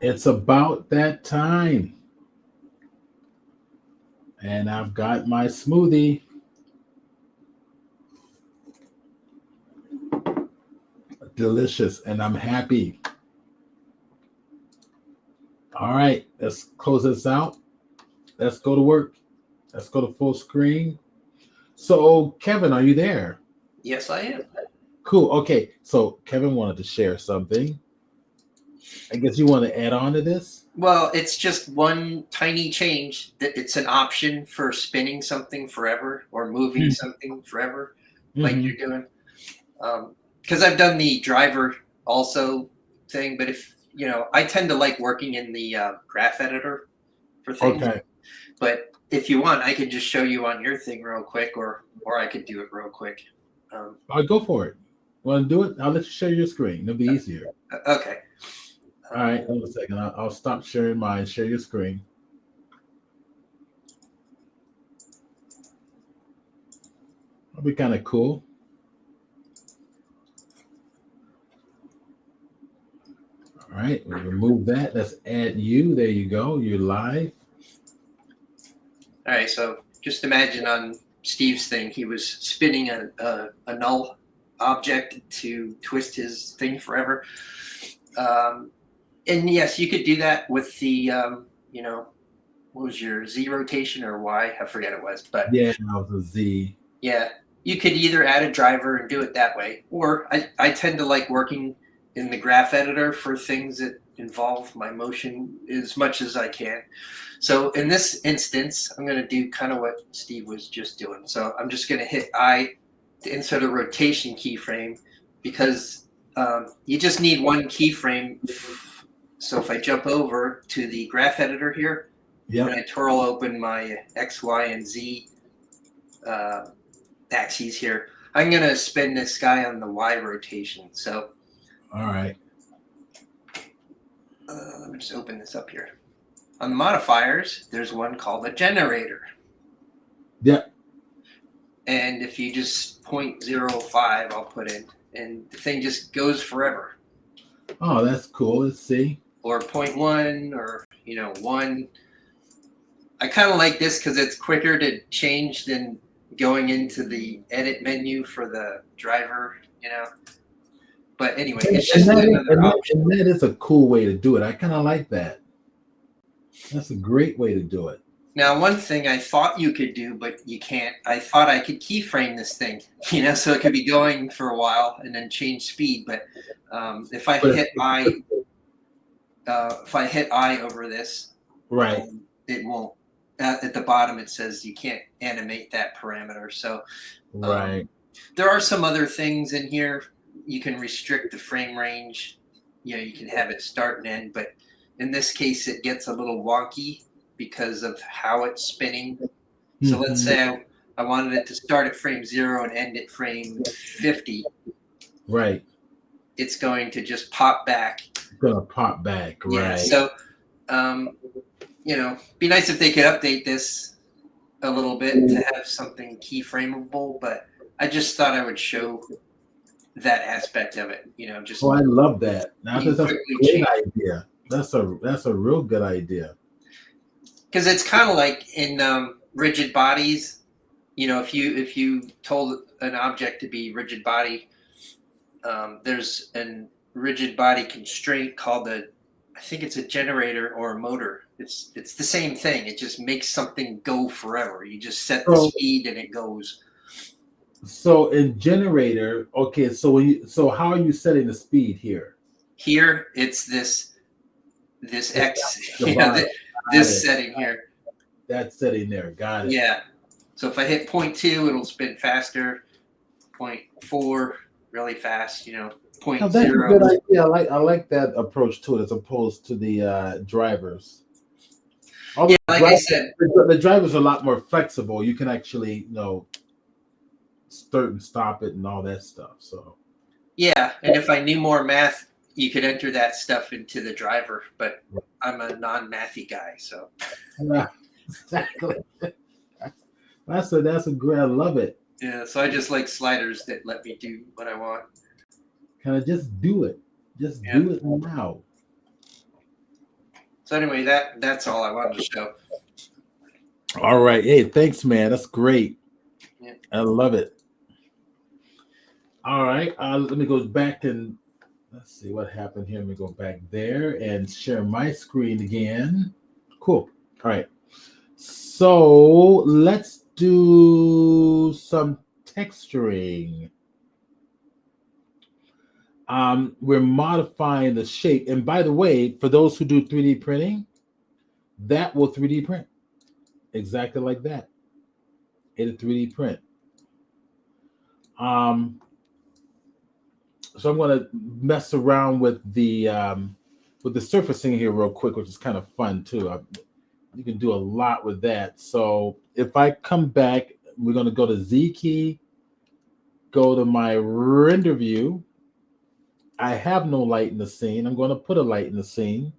It's about that time. And I've got my smoothie. Delicious. And I'm happy. All right. Let's close this out. Let's go to work. Let's go to full screen. So, Kevin, are you there? Yes, I am. Cool. Okay. So, Kevin wanted to share something. I guess you want to add on to this? Well, it's just one tiny change. That it's an option for spinning something forever or moving something forever, like you're doing. Because I've done the driver also thing, but if I tend to like working in the graph editor for things. Okay. But if you want, I could just show you on your thing real quick, or I could do it real quick. I'll go for it. Want to do it? I'll let you share your screen. It'll be easier. Okay. All right. Hold on a second. I'll stop sharing mine. Share your screen. That'll be kind of cool. All right. We'll remove that. Let's add you. There you go. You're live. All right. So just imagine on Steve's thing, he was spinning a null object to twist his thing forever. And yes, you could do that with the, what was your Z rotation or Y? I forget it was, but Yeah, that was a Z. Yeah, you could either add a driver and do it that way, or I tend to like working in the graph editor for things that involve my motion as much as I can. So in this instance, I'm going to do kind of what Steve was just doing. So I'm just going to hit I to insert a rotation keyframe because you just need one keyframe. So if I jump over to the graph editor here, and I twirl open my X, Y, and Z axes here, I'm going to spin this guy on the Y rotation. So, all right. Let me just open this up here. On the modifiers, there's one called a generator. Yep. And if you just 0.05, I'll put in, and the thing just goes forever. Oh, that's cool. Let's see. Or 0.1 or 1. I kind of like this because it's quicker to change than going into the edit menu for the driver, But anyway, it's just another option. And that is a cool way to do it. I kind of like that. That's a great way to do it. Now, one thing I thought you could do, but you can't. I thought I could keyframe this thing, so it could be going for a while and then change speed. But if I hit I over this, right, it won't. At the bottom, it says you can't animate that parameter. So, right. There are some other things in here. You can restrict the frame range. You can have it start and end, but in this case, it gets a little wonky because of how it's spinning. So let's say I wanted it to start at frame 0 and end at frame 50. Right. It's going to just pop back. It's going to pop back, right. Yeah, so, be nice if they could update this a little bit to have something keyframeable, but I just thought I would show that aspect of it, just. Oh, I love that. Now that's a great idea. That's a real good idea. Because it's kind of like in rigid bodies, if you told an object to be rigid body, there's a rigid body constraint called I think it's a generator or a motor. It's the same thing. It just makes something go forever. You just set the speed and it goes. So in generator, okay. So how are you setting the speed here? Here it's this X, this setting here. That setting there, got it. Yeah. So if I hit 0.2, it'll spin faster. 0.4, really fast. 0.0. That's a good idea. I like that approach to it as opposed to the drivers. Yeah, like I said, the drivers are a lot more flexible. You can actually, start and stop it and all that stuff. So yeah, and if I knew more math, you could enter that stuff into the driver. But I'm a non-mathy guy, so. Yeah, exactly. That's a great. I love it. Yeah, so I just like sliders that let me do what I want. Kind of just do it. Just do it now. So anyway, that's all I wanted to show. All right. Hey, thanks, man. That's great. Yeah. I love it. All right. Let me go back and let's see what happened here. Let me go back there and share my screen again. Cool. All right. So let's do some texturing. We're modifying the shape. And by the way, for those who do 3D printing, that will 3D print exactly like that. It'll 3D print. So I'm going to mess around with the surfacing here real quick, which is kind of fun too. You can do a lot with that. So if I come back, we're going to go to Z key, go to my render view. I have no light in the scene. I'm going to put a light in the scene.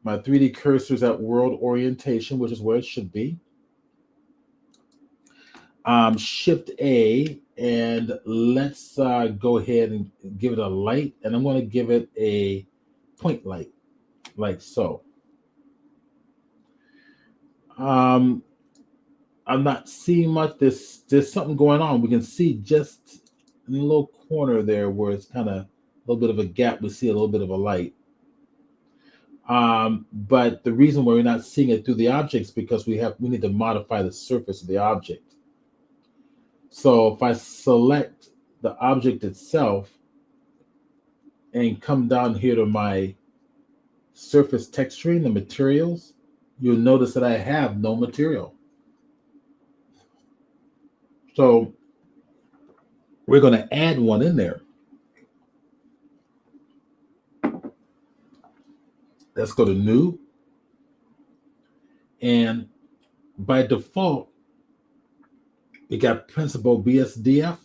My 3D cursor is at world orientation, which is where it should be. Shift A, and let's go ahead and give it a light. And I'm going to give it a point light, like so. I'm not seeing much. There's something going on. We can see just in the little corner there where it's kind of a little bit of a gap. We see a little bit of a light. But the reason why we're not seeing it through the object is because we need to modify the surface of the object. So if I select the object itself and come down here to my surface texturing, the materials, you'll notice that I have no material. So we're going to add one in there. Let's go to new. And by default, we got Principal BSDF.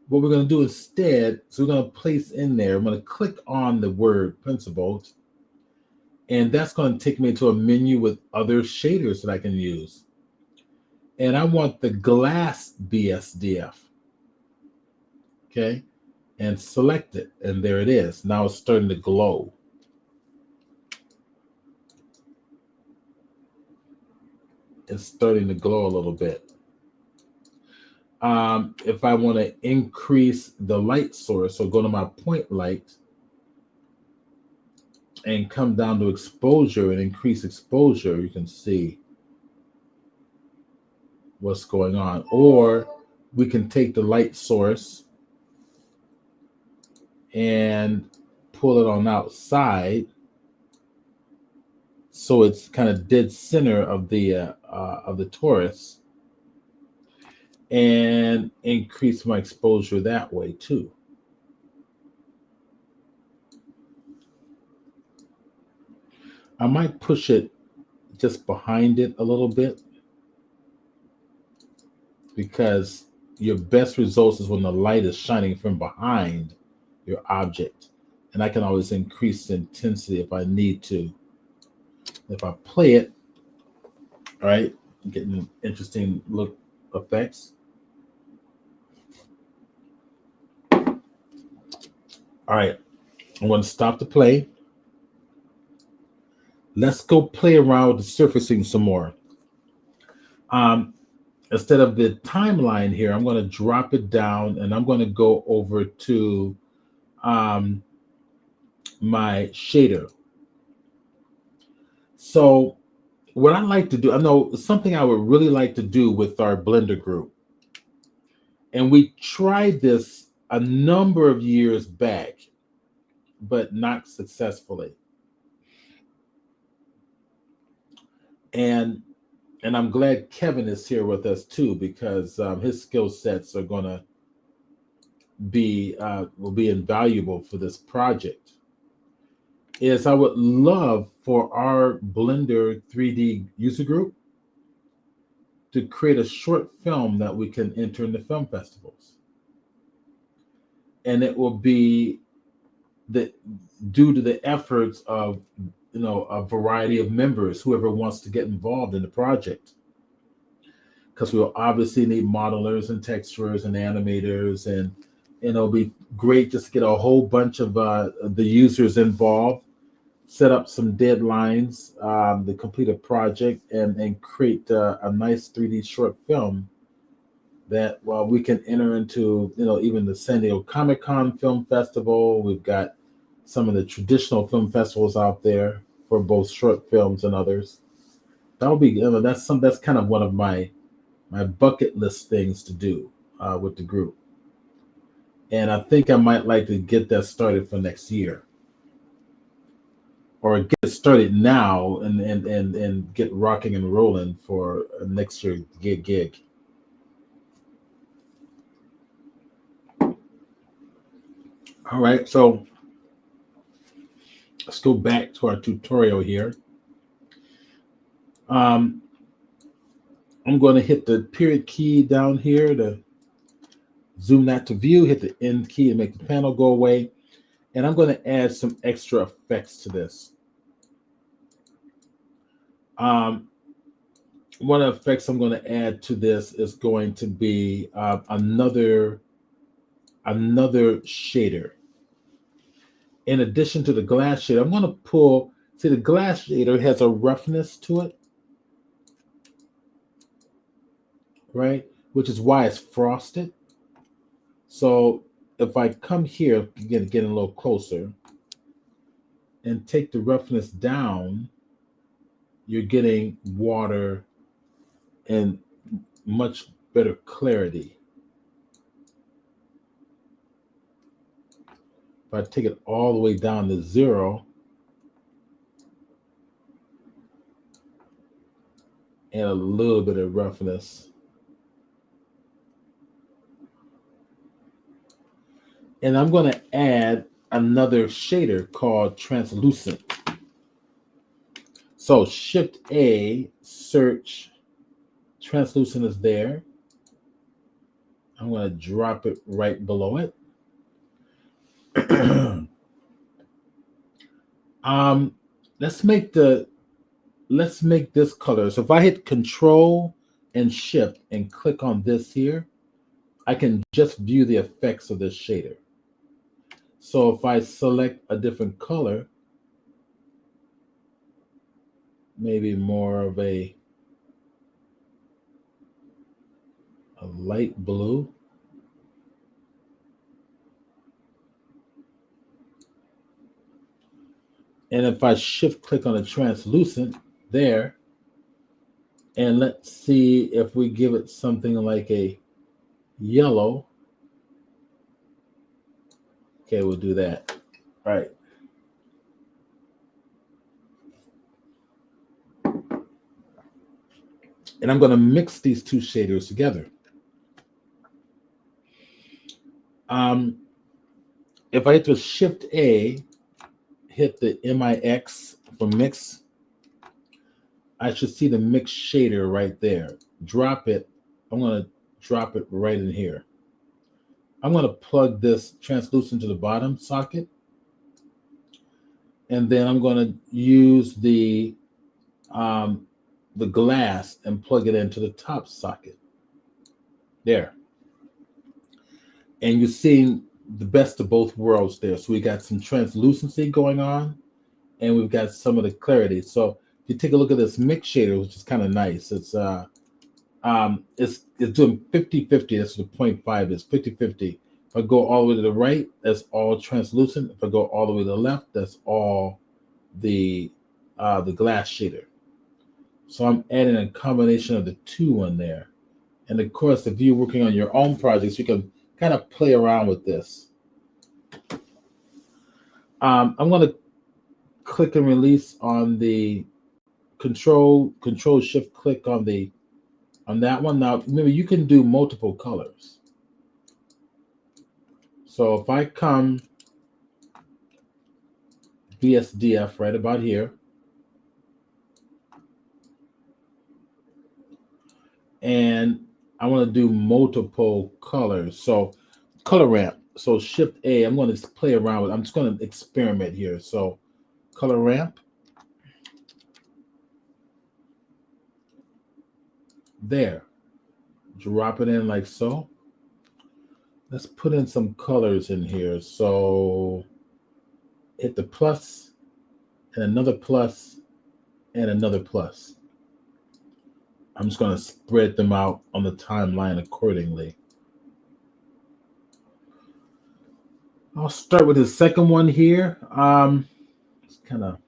What we're going to do instead, so we're going to place in there, I'm going to click on the word Principal, and that's going to take me to a menu with other shaders that I can use. And I want the glass BSDF. Okay, and select it, and there it is. Now it's starting to glow. It's starting to glow a little bit. If I want to increase the light source, so go to my point light and come down to exposure and increase exposure, you can see what's going on. Or we can take the light source and pull it on outside, so it's kind of dead center of the torus, and increase my exposure that way too. I might push it just behind it a little bit, because your best results is when the light is shining from behind your object. And I can always increase the intensity if I need to. If I play it, all right, getting interesting look effects. All right, I'm going to stop the play. Let's go play around with the surfacing some more. Instead of the timeline here, I'm going to drop it down, and I'm going to go over to my shader. So what I like to do, I know something I would really like to do with our Blender group, and we tried this a number of years back, but not successfully. And I'm glad Kevin is here with us too, because his skill sets are going to will be invaluable for this project. Is I would love for our Blender 3D user group to create a short film that we can enter into film festivals. And it will be due to the efforts of a variety of members, whoever wants to get involved in the project. Because we'll obviously need modelers and texturers and animators, and it'll be great just to get a whole bunch of the users involved, set up some deadlines to complete a project and create a nice 3D short film that we can enter into, even the San Diego Comic-Con Film Festival. We've got some of the traditional film festivals out there for both short films and others. That would be, that's kind of one of my bucket list things to do with the group. And I think I might like to get that started for next year, or get it started now and get rocking and rolling for next year gig. All right, so let's go back to our tutorial here. I'm going to hit the period key down here to zoom that to view, hit the end key to make the panel go away. And I'm going to add some extra effects to this. One of the effects I'm going to add to this is going to be another shader. In addition to the glass shader, I'm going to pull, see, the glass shader has a roughness to it, right? Which is why it's frosted. So if I come here, again, getting a little closer, and take the roughness down, you're getting water and much better clarity. If I take it all the way down to 0, and a little bit of roughness, and I'm going to add another shader called translucent. So Shift A, search, translucent is there. I'm going to drop it right below it. Let's make this color. So if I hit Control and Shift and click on this here, I can just view the effects of this shader. So if I select a different color, maybe more of a light blue, and if I shift click on the translucent there, and let's see if we give it something like a yellow. Okay, we'll do that. All right. And I'm going to mix these two shaders together. If I hit the Shift A, hit the MIX for mix, I should see the mix shader right there. Drop it. I'm going to drop it right in here. I'm going to plug this translucent to the bottom socket. And then I'm going to use the glass and plug it into the top socket. There. And you're seeing the best of both worlds there. So we got some translucency going on, and we've got some of the clarity. So if you take a look at this mix shader, which is kind of nice, it's doing 50-50. That's what the 0.5 is, 50-50. If I go all the way to the right, that's all translucent. If I go all the way to the left, that's all the glass shader. So I'm adding a combination of the two in there. And of course, if you're working on your own projects, you can kind of play around with this. I'm going to click and release on the control shift click on that one. Now, remember, you can do multiple colors. So if I come VSDF right about here, and I want to do multiple colors. So color ramp. So Shift A, I'm going to play around with, I'm just going to experiment here. So color ramp. There. Drop it in like so. Let's put in some colors in here. So hit the plus and another plus, and another plus. I'm just going to spread them out on the timeline accordingly. I'll start with the second one here. Just kind of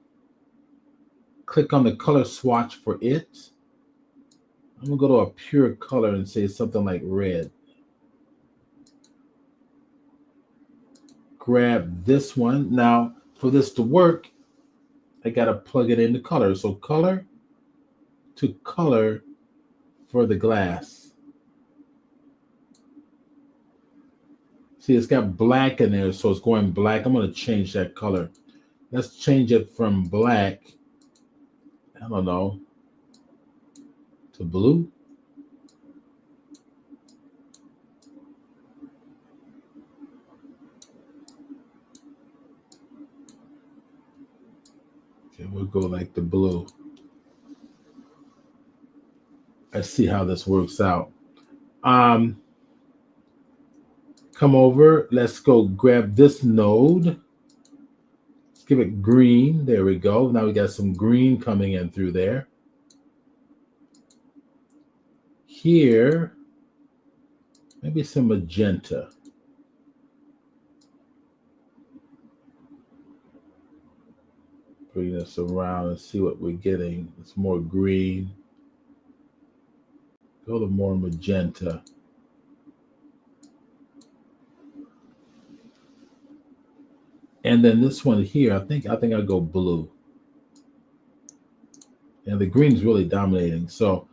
click on the color swatch for it. I'm going to go to a pure color and say something like red. Grab this one. Now, for this to work, I got to plug it into color. So color to color for the glass. See, it's got black in there, so it's going black. I'm going to change that color. Let's change it from black, I don't know, to blue. Okay, we'll go like the blue. Let's see how this works out. Come over. Let's go grab this node. Let's give it green. There we go. Now we got some green coming in through there. Here, maybe some magenta. Bring this around and see what we're getting. It's more green. Go to more magenta. And then this one here, I think I'll go blue. And the green is really dominating. So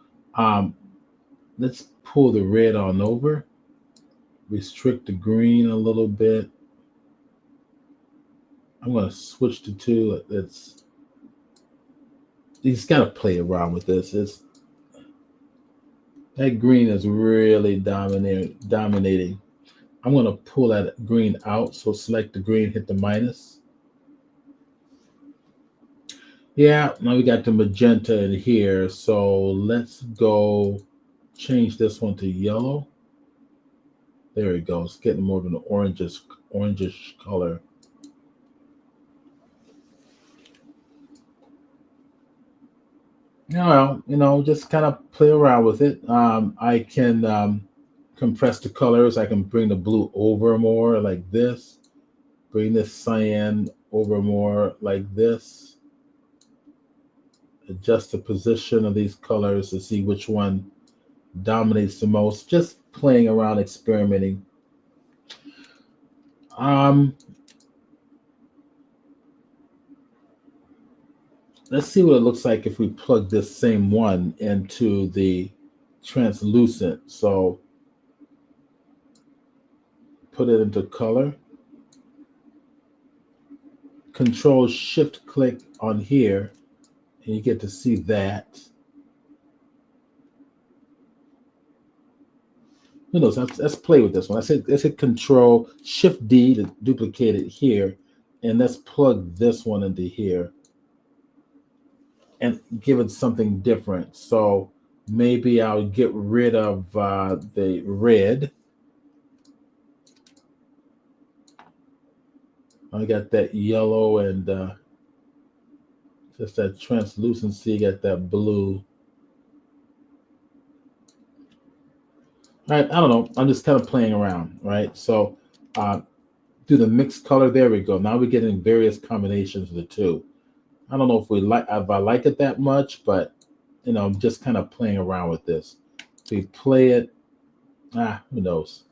let's pull the red on over. Restrict the green a little bit. I'm going to switch to two. You just got to play around with this. That green is really dominating. I'm going to pull that green out. So select the green, hit the minus. Yeah, now we got the magenta in here. So let's go change this one to yellow. There we go. It's getting more of an orangish color. Well, just kind of play around with it. I can compress the colors. I can bring the blue over more like this. Bring this cyan over more like this. Adjust the position of these colors to see which one dominates the most. Just playing around, experimenting. Let's see what it looks like if we plug this same one into the translucent. So put it into color. Control Shift click on here, and you get to see that. Who knows? Let's play with this one. Let's hit Control Shift D to duplicate it here, and let's plug this one into here and give it something different. So maybe I'll get rid of the red. I got that yellow and just that translucency, got that blue. All right, I don't know. I'm just kind of playing around, right? So do the mixed color. There we go. Now we're getting various combinations of the two. I don't know if I like it that much, but I'm just kind of playing around with this. So we play it. Who knows?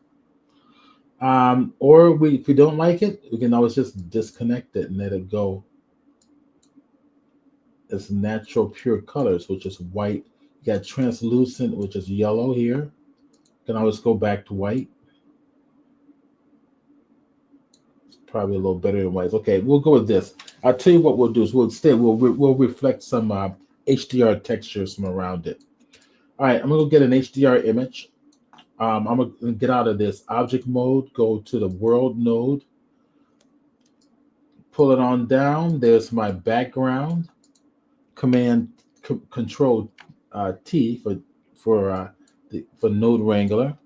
Or if we don't like it, we can always just disconnect it and let it go. It's natural pure colors, which is white. You got translucent, which is yellow here. You can always go back to white. It's probably a little better than white. Okay, we'll go with this. I'll tell you what we'll do is we'll reflect some HDR textures from around it. All right, I'm gonna go get an HDR image. I'm gonna get out of this object mode, go to the world node, pull it on down. There's my background. Control T for Node Wrangler.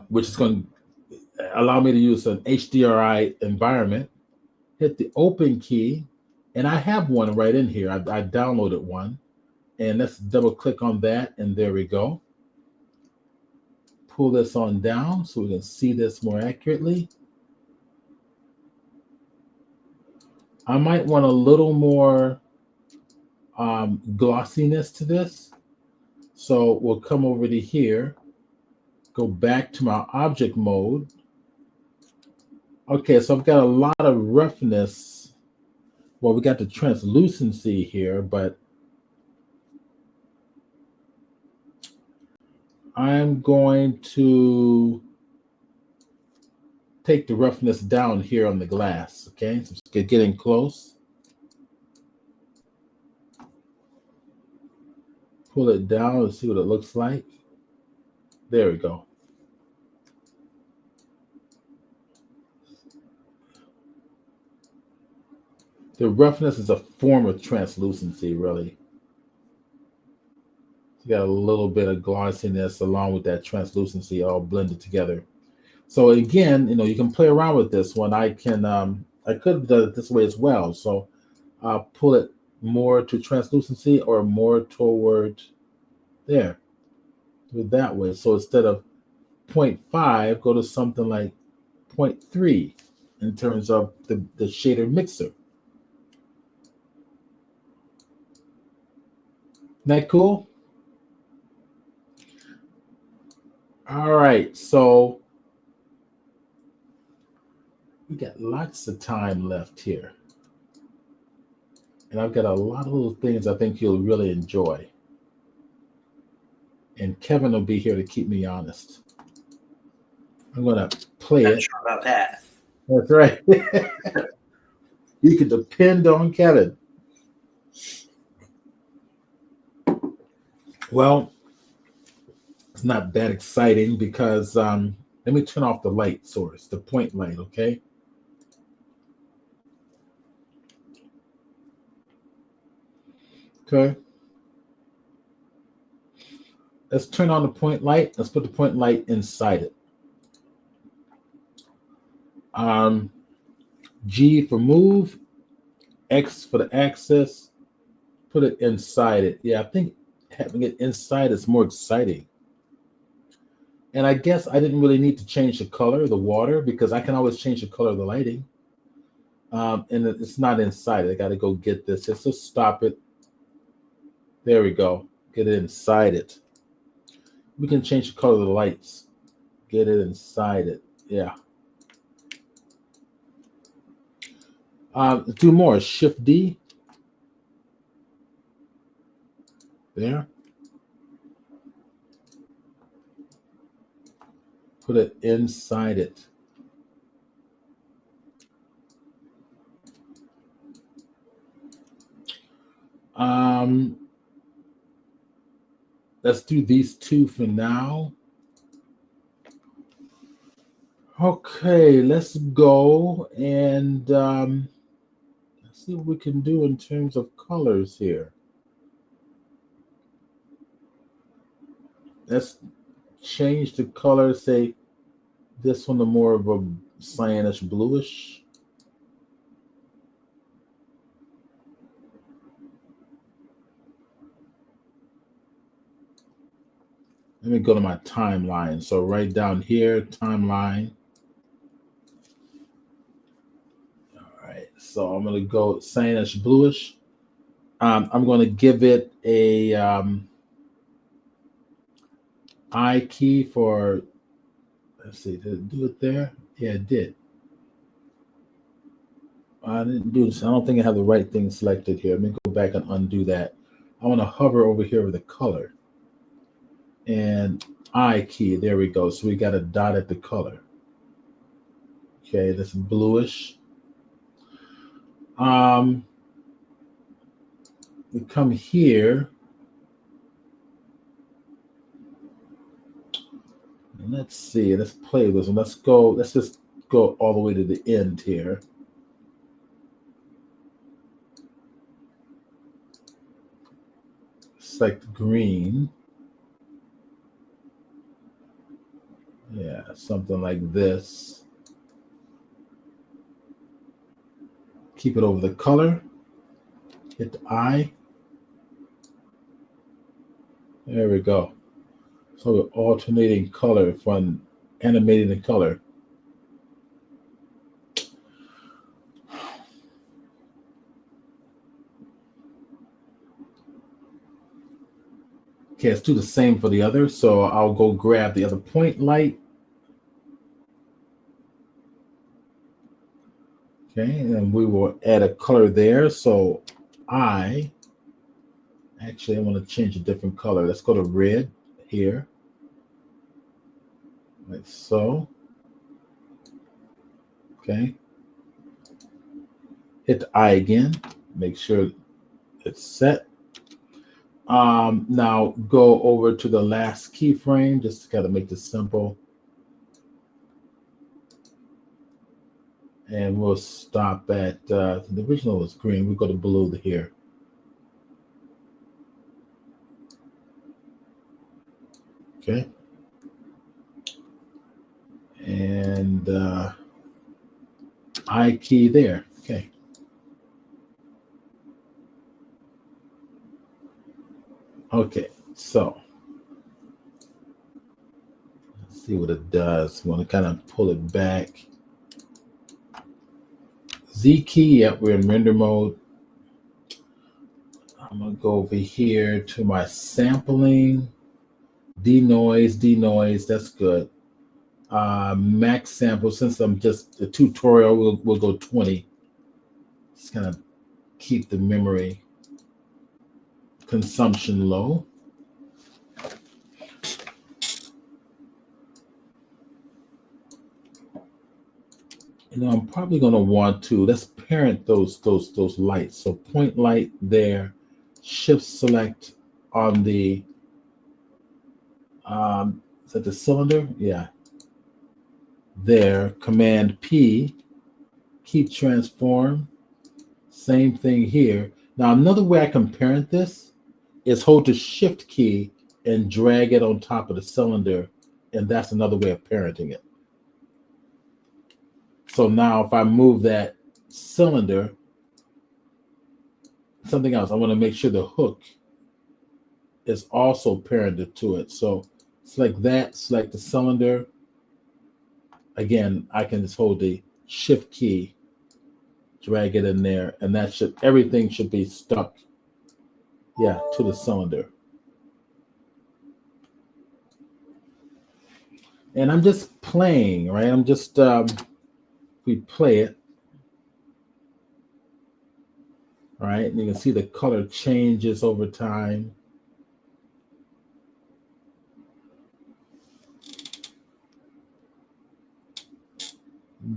Which is going to allow me to use an HDRI environment. Hit the open key, and I have one right in here. I downloaded one, and let's double click on that, and there we go. Pull this on down so we can see this more accurately. I might want a little more glossiness to this. So we'll come over to here, go back to my object mode. Okay, so I've got a lot of roughness. Well, we got the translucency here, but I'm going to take the roughness down here on the glass. Okay, so it's getting close. Pull it down and see what it looks like. There we go. The roughness is a form of translucency, really. You got a little bit of glossiness along with that translucency all blended together. So again, you can play around with this one. I could have done it this way as well. So I'll pull it more to translucency or more toward there. Do it that way. So instead of 0.5, go to something like 0.3 in terms of the shader mixer. Isn't that cool? All right, so we got lots of time left here. And I've got a lot of little things I think you'll really enjoy. And Kevin will be here to keep me honest. I'm going to play Not it. sure about that. That's right. You can depend on Kevin. Well, it's not that exciting because let me turn off the light source, the point light, okay? Okay. Let's turn on the point light. Let's put the point light inside it. G for move, X for the axis. Put it inside it. Yeah, I think having it inside is more exciting. And I guess I didn't really need to change the color of the water because I can always change the color of the lighting. And it's not inside it. I got to go get this. Just stop it. There we go. Get it inside it. We can change the color of the lights. Get it inside it. Yeah. Do more. Shift D. There. Put it inside it. Let's do these two for now. Okay, let's go and let's see what we can do in terms of colors here. Let's change the color, say this one to more of a cyanish bluish. Let me go to my timeline. So right down here, timeline. All right, so I'm gonna go cyanish bluish. I'm gonna give it a I key for, let's see, did it do it there? Yeah, it did. I didn't do this. I don't think I have the right thing selected here. Let me go back and undo that. I want to hover over here with the color. And I key, there we go. So we got a dot at the color. Okay, that's bluish. We come here. And let's see, let's play with this one. Let's just go all the way to the end here. Select green. Yeah, something like this. Keep it over the color. Hit the eye. There we go. So we're alternating color from animating the color. Okay, let's do the same for the other. So I'll go grab the other point light. Okay, and we will add a color there. So I want to change a different color. Let's go to red here, like so. Okay. Hit the eye again. Make sure it's set. Now go over to the last keyframe, just to kind of make this simple. And we'll stop at, the original was green. We'll go to blue here. Okay. And I key there. Okay. Okay, so let's see what it does. We want to kind of pull it back. Z key, yep, we're in render mode. I'm gonna go over here to my sampling, denoise, that's good. Max sample, since I'm just a tutorial, we'll go 20. Just kind of keep the memory consumption low. You know, I'm probably gonna want to, let's parent those lights. So point light there, shift select on the is that the cylinder? Yeah. There, Command P, keep transform. Same thing here. Now another way I can parent this is hold the shift key and drag it on top of the cylinder, and that's another way of parenting it. So now if I move that cylinder, something else, I want to make sure the hook is also parented to it. So select that, select the cylinder. Again, I can just hold the shift key, drag it in there, and that should, everything should be stuck, yeah, to the cylinder. And I'm just playing, right? I'm just, we play it, right? And you can see the color changes over time.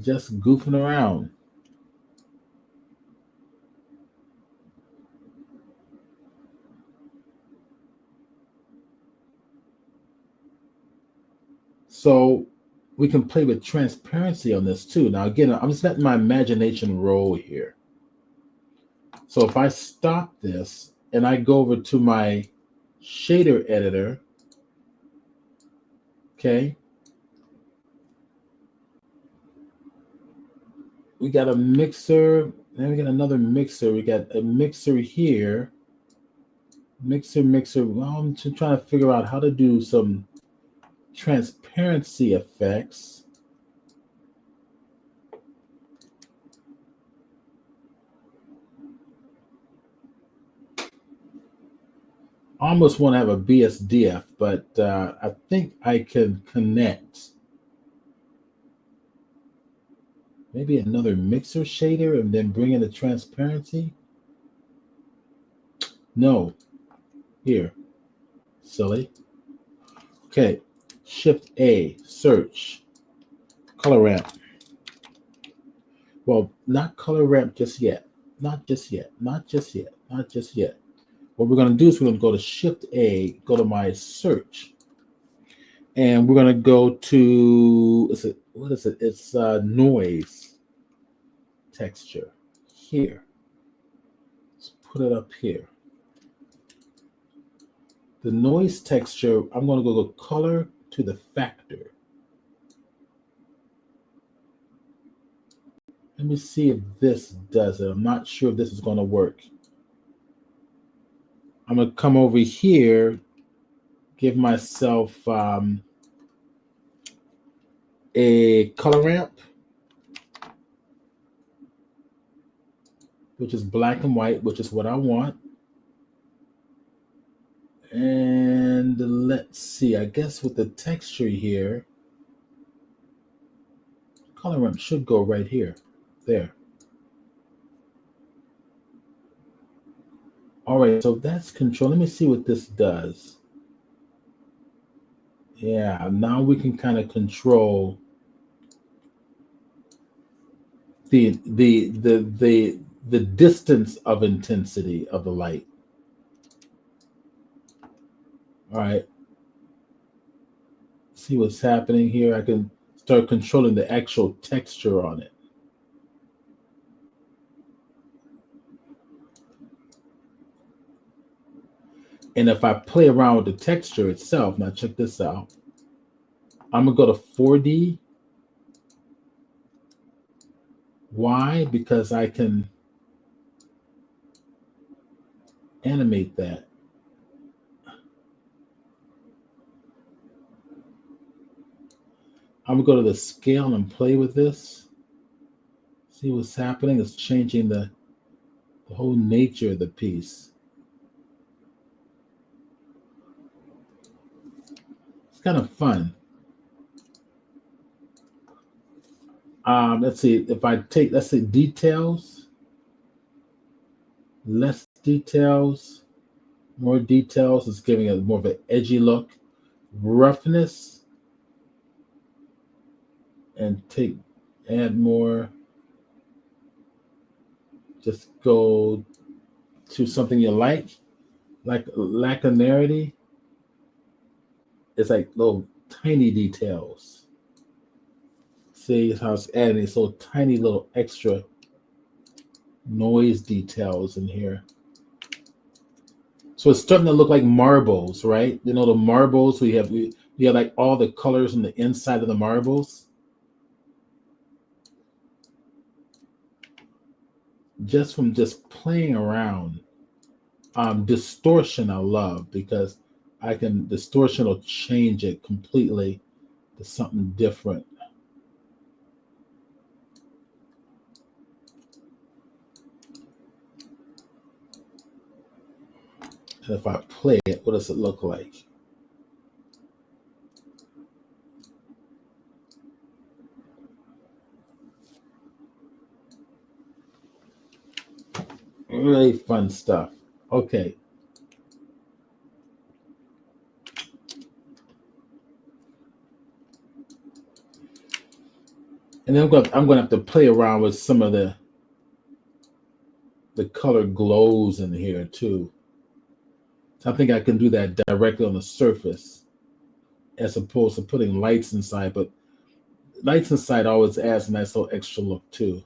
Just goofing around. So we can play with transparency on this too. Now, again, I'm just letting my imagination roll here. So if I stop this and I go over to my shader editor, okay, we got a mixer, then we got another mixer. We got a mixer here. Mixer. Well, I'm just trying to figure out how to do some transparency effects. Almost want to have a BSDF, but I think I can connect maybe another mixer shader and then bring in the transparency. No, here, silly. Okay, Shift A, search, color ramp. Well, not color ramp just yet. Not just yet. What we're going to do is we're going to go to Shift A, go to my search, and we're going to go to, what is it? It's noise texture here. Let's put it up here. The noise texture, I'm going to go color to the factor. Let me see if this does it. I'm not sure if this is going to work. I'm going to come over here, give myself a color ramp, which is black and white, which is what I want. And let's see, I guess with the texture here, color ramp should go right here. There. All right, so that's control. Let me see what this does. Yeah, now we can kind of control the distance of intensity of the light. All right. See what's happening here. I can start controlling the actual texture on it. And if I play around with the texture itself, now check this out. I'm gonna go to 4D. Why? Because I can animate that. I'm gonna go to the scale and play with this. See what's happening. It's changing the whole nature of the piece. It's kind of fun. Let's see, if I take, let's say details, less details, more details, it's giving it more of an edgy look. Roughness, and add more. Just go to something you like laconarity. It's like little tiny details. See how it's adding these little tiny little extra noise details in here. So it's starting to look like marbles, right? You know, the marbles we have like all the colors on the inside of the marbles. Just from just playing around. Distortion I love because distortion will change it completely to something different. And if I play it, what does it look like? Really fun stuff. Okay. And then I'm going to have to play around with some of the color glows in here too. So I think I can do that directly on the surface as opposed to putting lights inside. But lights inside always adds a nice little extra look too.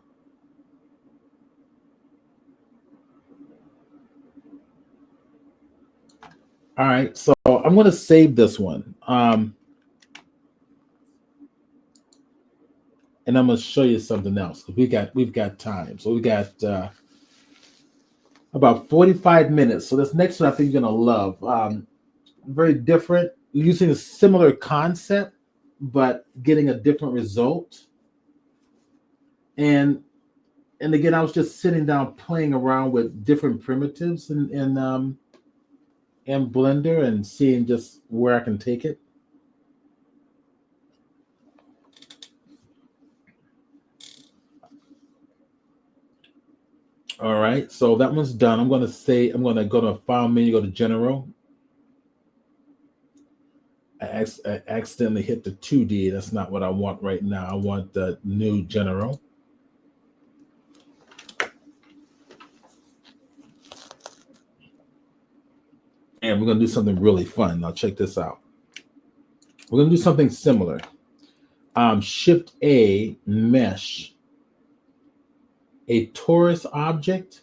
All right, so I'm going to save this one. And I'm going to show you something else. We've got time. So we got about 45 minutes. So this next one I think you're going to love. Very different, using a similar concept, but getting a different result. And again, I was just sitting down playing around with different primitives in Blender and seeing just where I can take it. All right, so that one's done. I'm going to go to File menu, go to General. I accidentally hit the 2D. That's not what I want right now. I want the new General. And we're going to do something really fun. Now check this out. We're going to do something similar. Shift A, mesh, a torus object,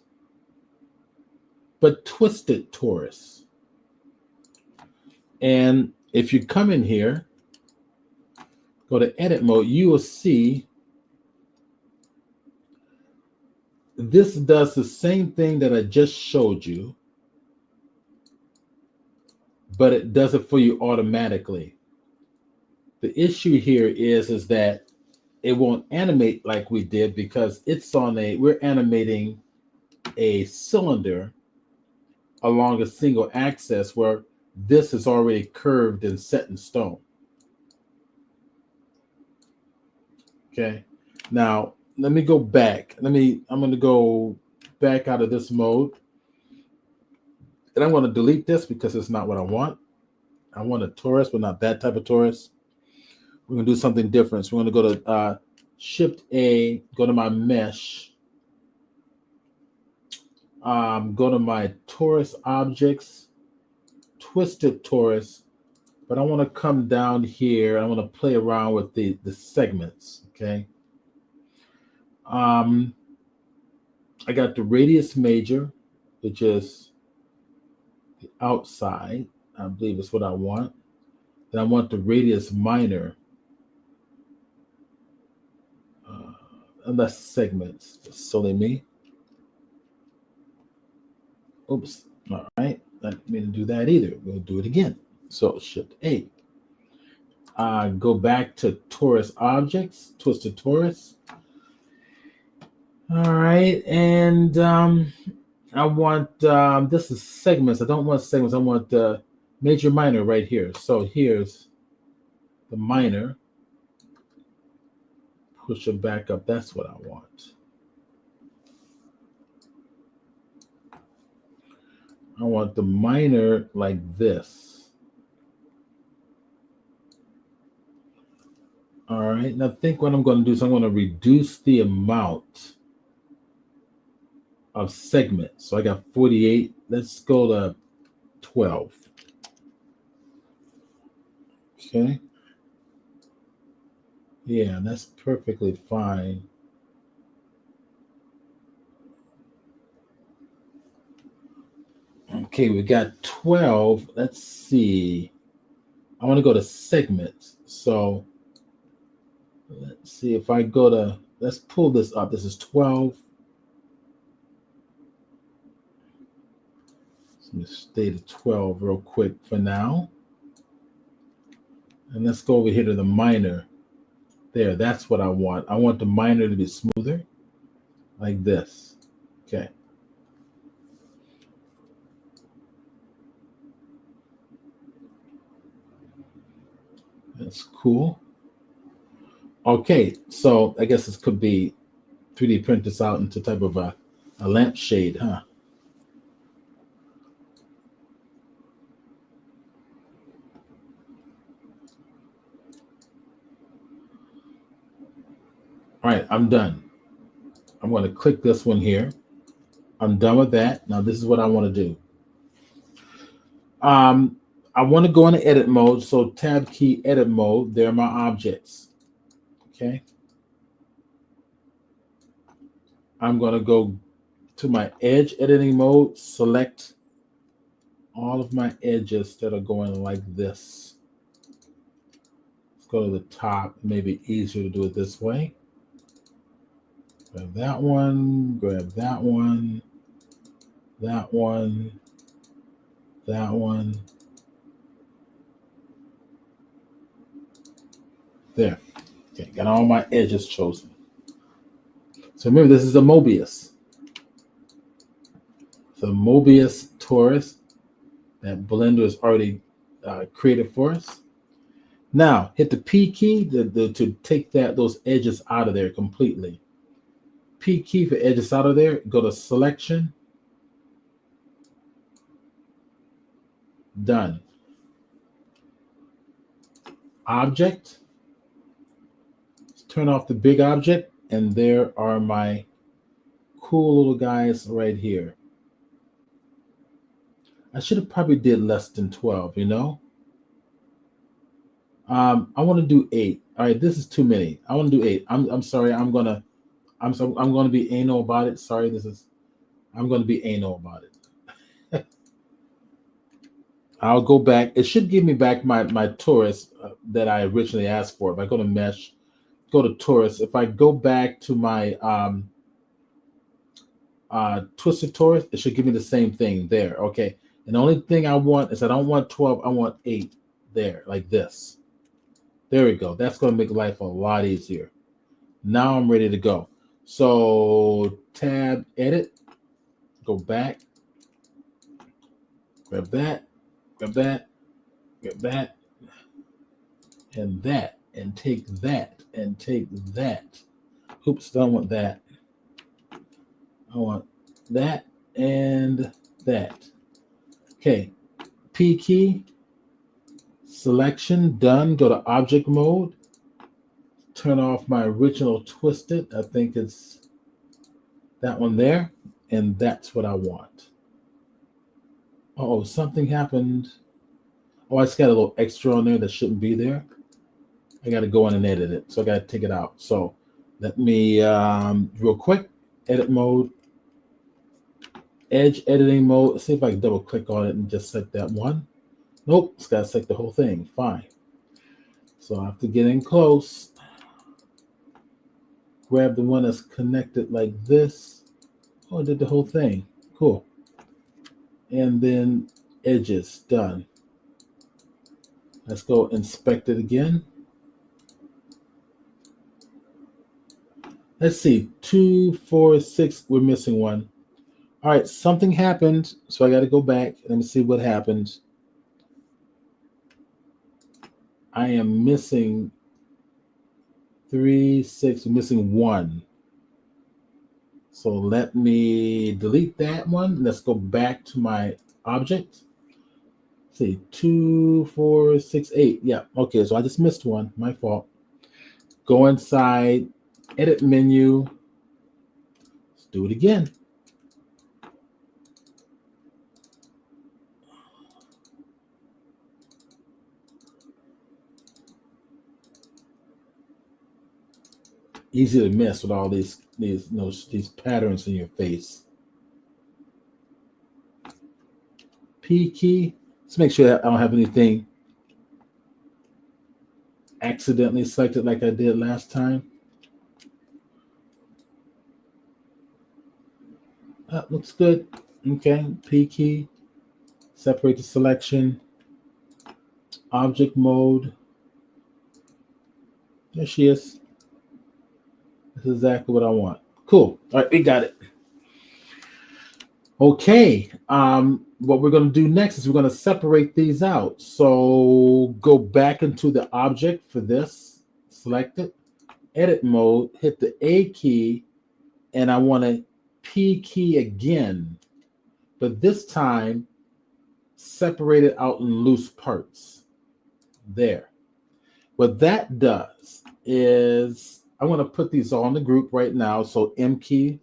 but twisted torus. And if you come in here, go to edit mode, you will see this does the same thing that I just showed you, but it does it for you automatically. The issue here is that it won't animate like we did because we're animating a cylinder along a single axis where this is already curved and set in stone. Okay. Now let me go back. I'm going to go back out of this mode, and I'm going to delete this because it's not what I want. I want a torus, but not that type of torus. We're going to do something different. So we're going to go to Shift A, go to my mesh, go to my torus objects, twisted torus, but I want to come down here. I want to play around with the segments. Okay. I got the radius major, which is the outside. I believe it's what I want. Then I want the radius minor. And that's segments. Silly me. Oops. All right. I didn't mean to do that either. We'll do it again. So Shift A. Go back to torus objects, twisted torus. All right. And I want, this is segments. I don't want segments. I want the major minor right here. So here's the minor. Push it back up. That's what I want. I want the minor like this. All right. Now think what I'm going to do is I'm going to reduce the amount of segments. So I got 48. Let's go to 12. Okay. Yeah, that's perfectly fine. Okay, we got 12. Let's see. I want to go to segments. So let's see if I go to, let's pull this up. This is 12. So let me stay to 12 real quick for now. And let's go over here to the minor. There, that's what I want. I want the minor to be smoother, like this. Okay. That's cool. Okay, so I guess this could be 3D print this out into type of a lampshade, huh? All right, I'm done. I'm going to click this one here. I'm done with that. Now this is what I want to do. I want to go into edit mode. So tab key, edit mode. There are my objects. Okay. I'm going to go to my edge editing mode, select all of my edges that are going like this. Let's go to the top. It may be easier to do it this way. Grab that one, grab that one, that one, that one. There. Okay, got all my edges chosen. So remember, this is a Mobius. So Mobius torus that Blender has already created for us. Now hit the P key to take those edges out of there completely. P key for edges out of there. Go to selection. Done. Object. Let's turn off the big object, and there are my cool little guys right here. I should have probably did less than 12, you know? I want to do 8. All right, this is too many. I want to do 8. I'm sorry. I'm gonna be anal about it. Sorry, I'm gonna be anal about it. I'll go back. It should give me back my torus that I originally asked for. If I go to mesh, go to torus. If I go back to my twisted torus, it should give me the same thing there. Okay. And the only thing I want is I don't want 12, I want 8 there, like this. There we go. That's going to make life a lot easier. Now I'm ready to go. So tab, edit, go back, grab that, grab that, grab that, and that, and take that, and take that. Oops, don't want that. I want that and that. Okay, P key, selection, done. Go to object mode. Turn off my original twisted. I think it's that one there. And that's what I want. Oh, something happened. Oh, I just got a little extra on there that shouldn't be there. I got to go in and edit it. So I got to take it out. So let me, real quick, edit mode, edge editing mode. Let's see if I can double click on it and just select that one. Nope, it's got to select the whole thing. Fine. So I have to get in close. Grab the one that's connected like this. Oh, I did the whole thing. Cool. And then edges, done. Let's go inspect it again. Let's see, 2, 4, 6, we're missing one. All right, something happened, so I got to go back. Let me see what happened. I am missing 3, 6, we're missing 1. So let me delete that one. Let's go back to my object. Let's see, 2, 4, 6, 8. Yeah, okay, so I just missed one, my fault. Go inside, edit menu. Let's do it again. Easy to miss with all these patterns in your face. P key. Let's make sure that I don't have anything accidentally selected like I did last time. That looks good. Okay. P key. Separate the selection. Object mode. There she is. This is exactly what I want. Cool. All right, we got it. Okay. What we're going to do next is we're going to separate these out. So go back into the object for this. Select it. Edit mode. Hit the A key. And I want to P key again. But this time, separate it out in loose parts. There. What that does is I'm going to put these all in the group right now. So M key,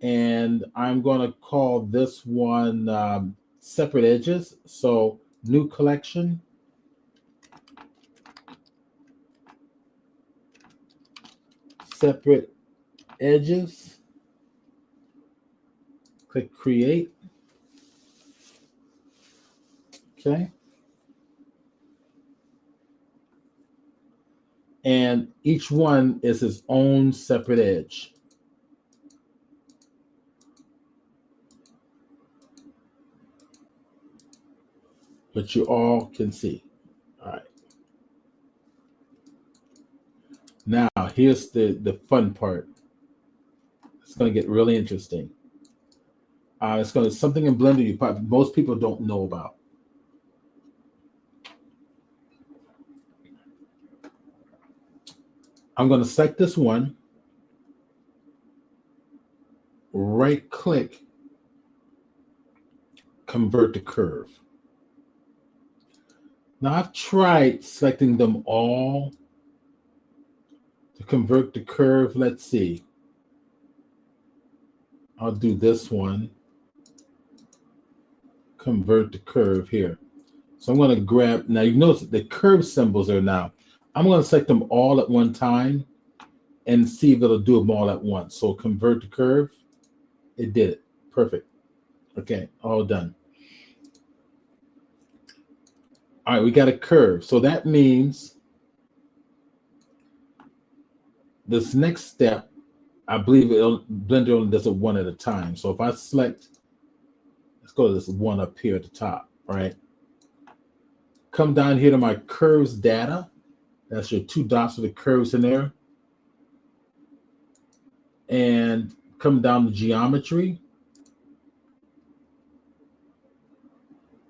and I'm going to call this one separate edges. So new collection. Separate edges. Click create. Okay. And each one is its own separate edge. But you all can see. All right. Now, here's the fun part. It's going to get really interesting. It's going to something in Blender most people don't know about. I'm going to select this one, right click, convert to curve. Now I've tried selecting them all to convert to curve. Let's see. I'll do this one, convert to curve here. So I'm going to grab, now you notice the curve symbols are now. I'm going to select them all at one time and see if it'll do them all at once. So convert to curve. It did it. Perfect. Okay, all done. All right, we got a curve. So that means this next step I believe Blender only does it one at a time. So if I select, let's go to this one up here at the top, right? Come down here to my curves data. That's your 2 dots with the curves in there. And come down to geometry.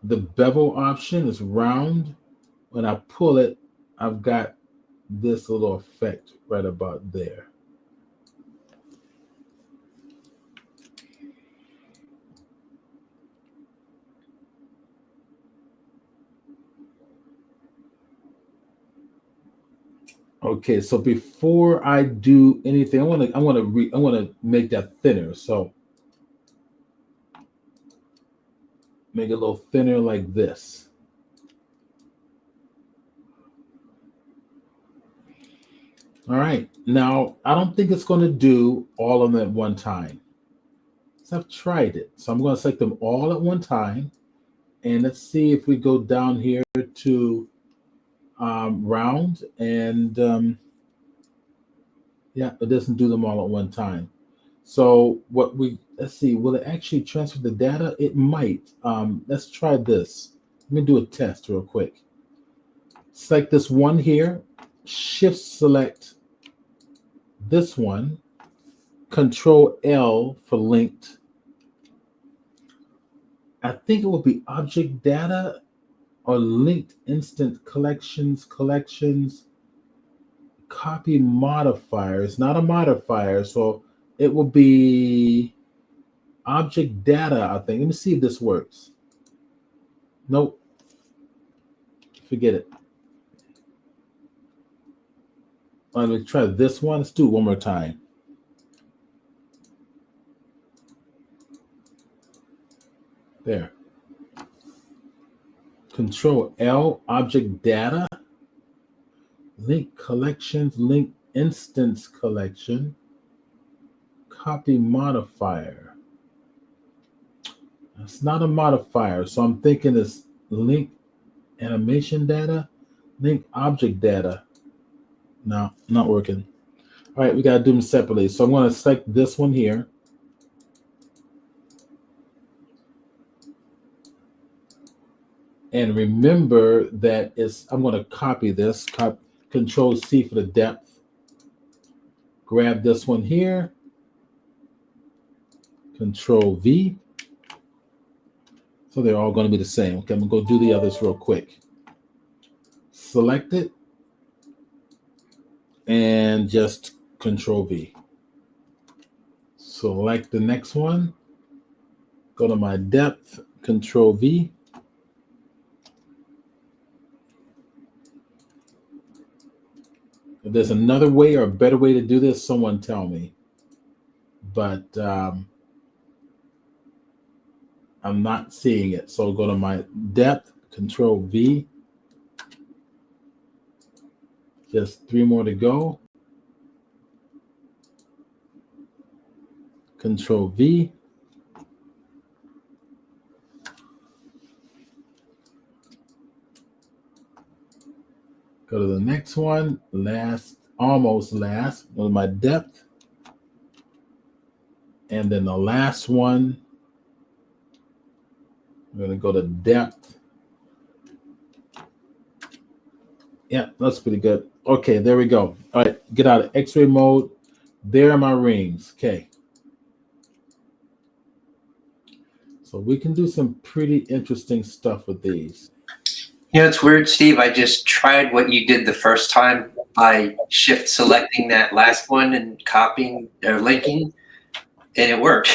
The bevel option is round. When I pull it, I've got this little effect right about there. Okay, so before I do anything, I want to make that thinner. So make it a little thinner like this. All right, now I don't think it's going to do all of them at one time. So I've tried it. So I'm going to select them all at one time. And let's see if we go down here to round. And yeah, it doesn't do them all at one time. So let's see, will it actually transfer the data? It might. Let's try this. Let me do a test real quick. Select this one here, shift select this one, Control L for linked. I think it will be object data or linked instant collections, copy modifier. It's not a modifier, so it will be object data, I think. Let me see if this works. Nope. Forget it. Let me try this one. Let's do it one more time. There. Control L, object data, link collections, link instance collection, copy modifier. It's not a modifier, so I'm thinking it's link animation data, link object data. No, not working. All right, we got to do them separately. So I'm going to select this one here. And remember that I'm going to copy this, Control C for the depth. Grab this one here, Control V. So they're all going to be the same. Okay, I'm going to go do the others real quick. Select it and just Control V. Select the next one. Go to my depth, Control V. If there's another way or a better way to do this, someone tell me. But I'm not seeing it. So go to my depth, Control V. Just 3 more to go. Control V. Go to the next one, almost last, go to my depth. And then the last one, I'm going to go to depth. Yeah, that's pretty good. Okay, there we go. All right, get out of X-ray mode. There are my rings. Okay. So we can do some pretty interesting stuff with these. You know, it's weird, Steve. I just tried what you did the first time by shift selecting that last one and copying or linking, and it worked.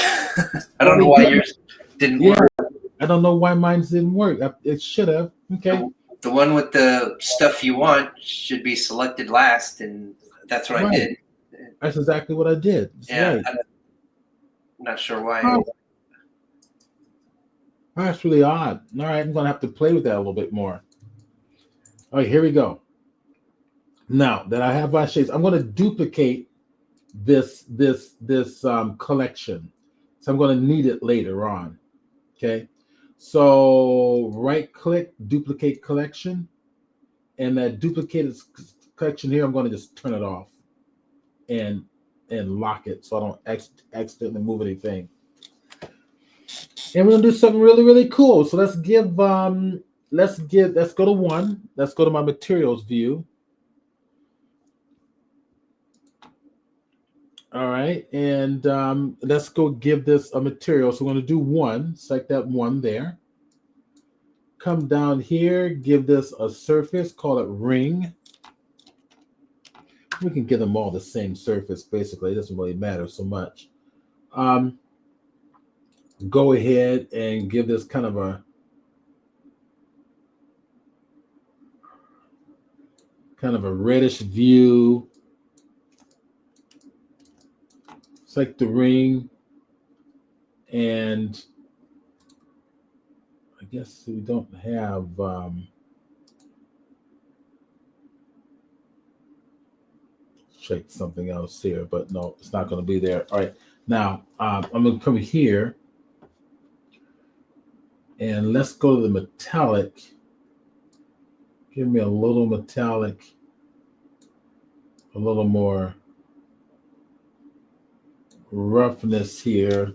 I don't know why yours didn't work. I don't know why mine didn't work. It should have. Okay. The one with the stuff you want should be selected last, and that's what I did. That's exactly what I did. Yeah, right. I'm not sure why. Oh. That's really odd. All right, I'm going to have to play with that a little bit more. All right, here we go. Now that I have my shapes, I'm going to duplicate this collection. So I'm going to need it later on. Okay. So right-click, duplicate collection, and that duplicated collection here, I'm going to just turn it off and and lock it so I don't accidentally move anything. And we're gonna do something really, really cool. So let's go to one. Let's go to my materials view. All right, and let's go give this a material. So we're going to do one, select that one there. Come down here, give this a surface, call it ring. We can give them all the same surface, basically. It doesn't really matter so much. Go ahead and give this kind of a reddish view. Select the ring, and I guess we don't have check something else here, but no, it's not going to be there. All right, now I'm going to come here and let's go to the metallic. Give me a little metallic, a little more roughness here.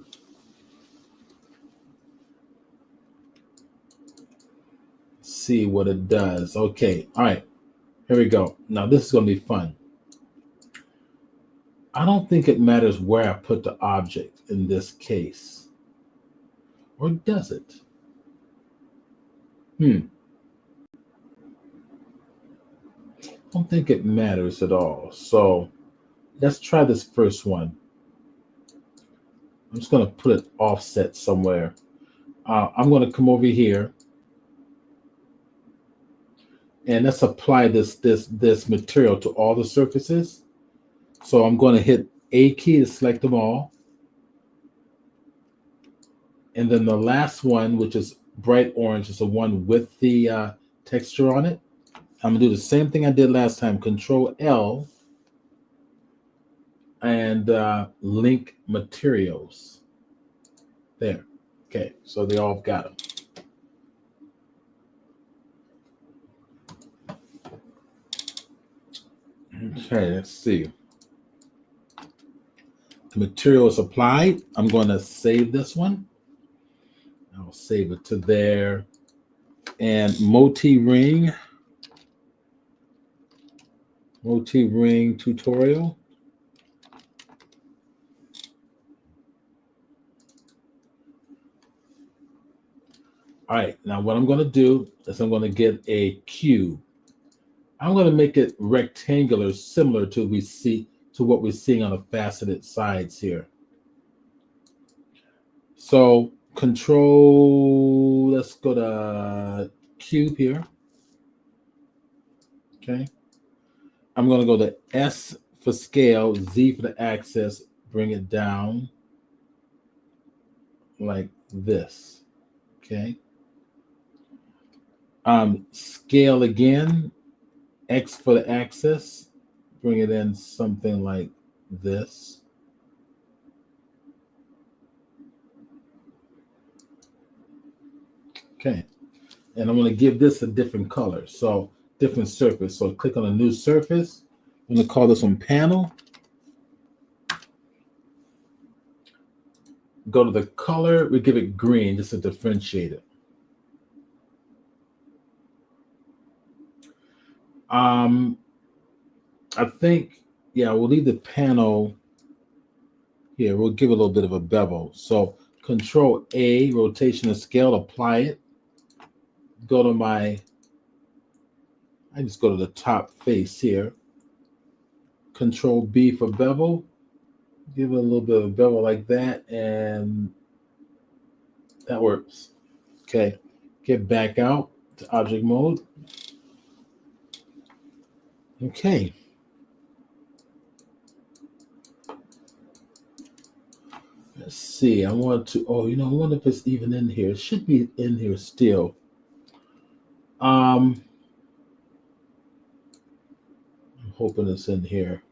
See what it does. Okay, all right, here we go. Now this is going to be fun. I don't think it matters where I put the object in this case. Or does it? I don't think it matters at all. So let's try this first one. I'm just going to put it offset somewhere. I'm going to come over here and let's apply this material to all the surfaces. So I'm going to hit A key to select them all. And then the last one, which is bright orange, is the one with the texture on it. I'm going to do the same thing I did last time. Control L and link materials. There. Okay, so they all got them. Okay, let's see. The material is applied. I'm going to save this one. I'll save it to there. And multi-ring tutorial. All right, now what I'm going to do is I'm going to get a cube. I'm going to make it rectangular, similar to what we're seeing on the faceted sides here. So control, let's go to cube here. Okay. I'm going to go to S for scale, Z for the axis, bring it down like this. Okay. Scale again, X for the axis, bring it in something like this. Okay, and I'm going to give this a different color, so different surface. So click on a new surface. I'm going to call this one panel. Go to the color, we give it green just to differentiate it. I think, yeah, we'll leave the panel here. We'll give it a little bit of a bevel. So Control A, rotation of scale, apply it. Go to I just go to the top face here. Control B for bevel. Give it a little bit of bevel like that, and that works. Okay, get back out to object mode. Okay. Let's see. I want to. Oh, I wonder if it's even in here. It should be in here still. I'm hoping it's in here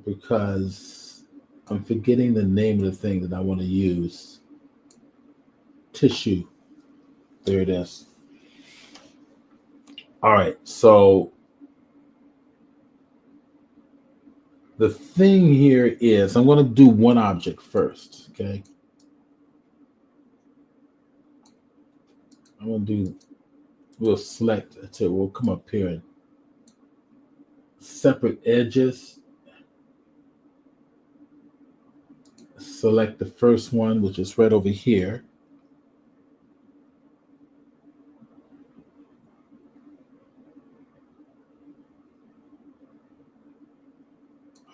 because I'm forgetting the name of the thing that I want to use. Tissue. There it is. All right. So the thing here is I'm going to do one object first. Okay. I'm going to do, we'll select it. We'll come up here and separate edges. Select the first one, which is right over here.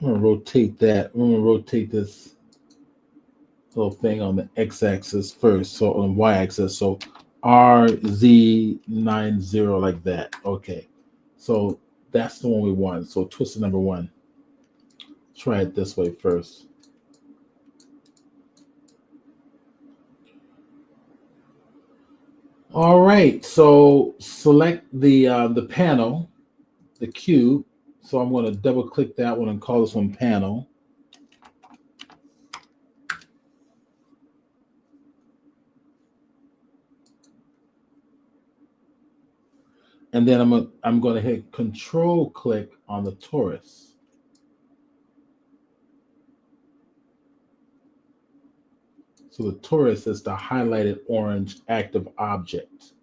I'm going to rotate that. I'm going to rotate this little thing on the x-axis first, so on y-axis. So RZ90 like that. Okay. So that's the one we want. So twisted number one. Try it this way first. All right. So select the panel, the cube. So I'm going to double click that one and call this one panel. And then I'm going to hit control click on the torus. So the torus is the highlighted orange active object.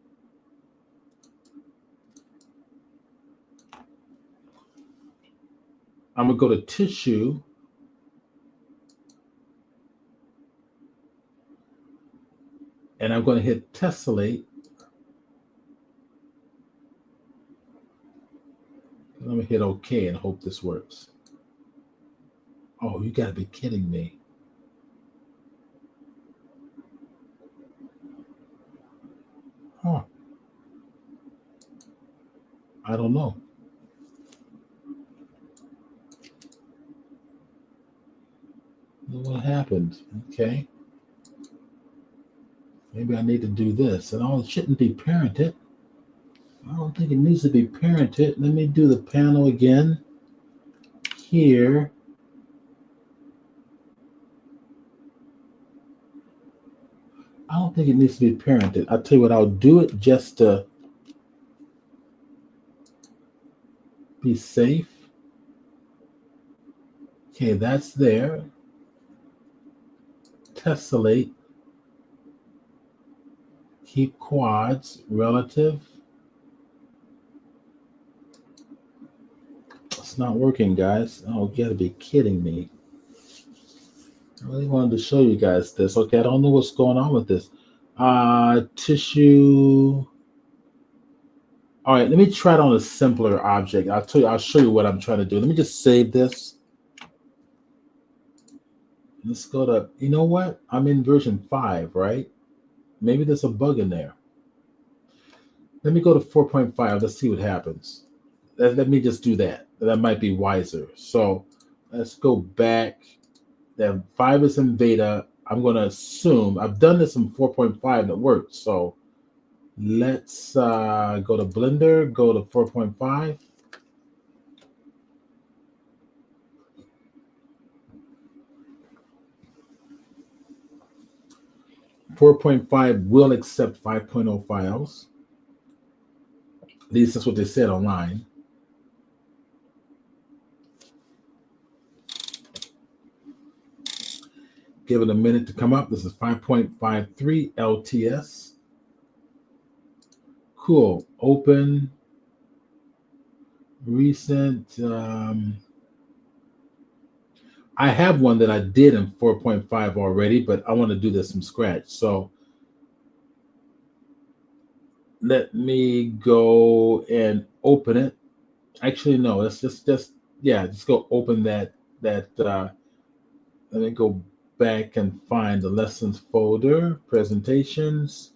I'm going to go to tissue. And I'm going to hit tessellate. Let me hit OK and hope this works. Oh, you got to be kidding me. Huh. I don't know. What happened? Okay. Maybe I need to do this. And it shouldn't be parented. I don't think it needs to be parented. Let me do the panel again. Here. I don't think it needs to be parented. I'll tell you what, I'll do it just to be safe. Okay, that's there. Tessellate. Keep quads relative. It's not working, guys. Oh, you gotta be kidding me. I really wanted to show you guys this. Okay, I don't know what's going on with this. Tissue. All right, let me try it on a simpler object. I'll show you what I'm trying to do. Let me just save this. Let's go to, you know what? I'm in version 5, right? Maybe there's a bug in there. Let me go to 4.5. Let's see what happens. Let me just do that. That might be wiser. So let's go back. Then 5 is in beta. I'm going to assume I've done this in 4.5 and it worked. So let's go to Blender, go to 4.5. will accept 5.0 files. At least that's what they said online. Give it a minute to come up. This is 5.53 LTS. Cool. Open. Recent. I have one that I did in 4.5 already, but I want to do this from scratch. So let me go and open it. Actually, no, let's just go open that. Let me go back and find the lessons folder, presentations.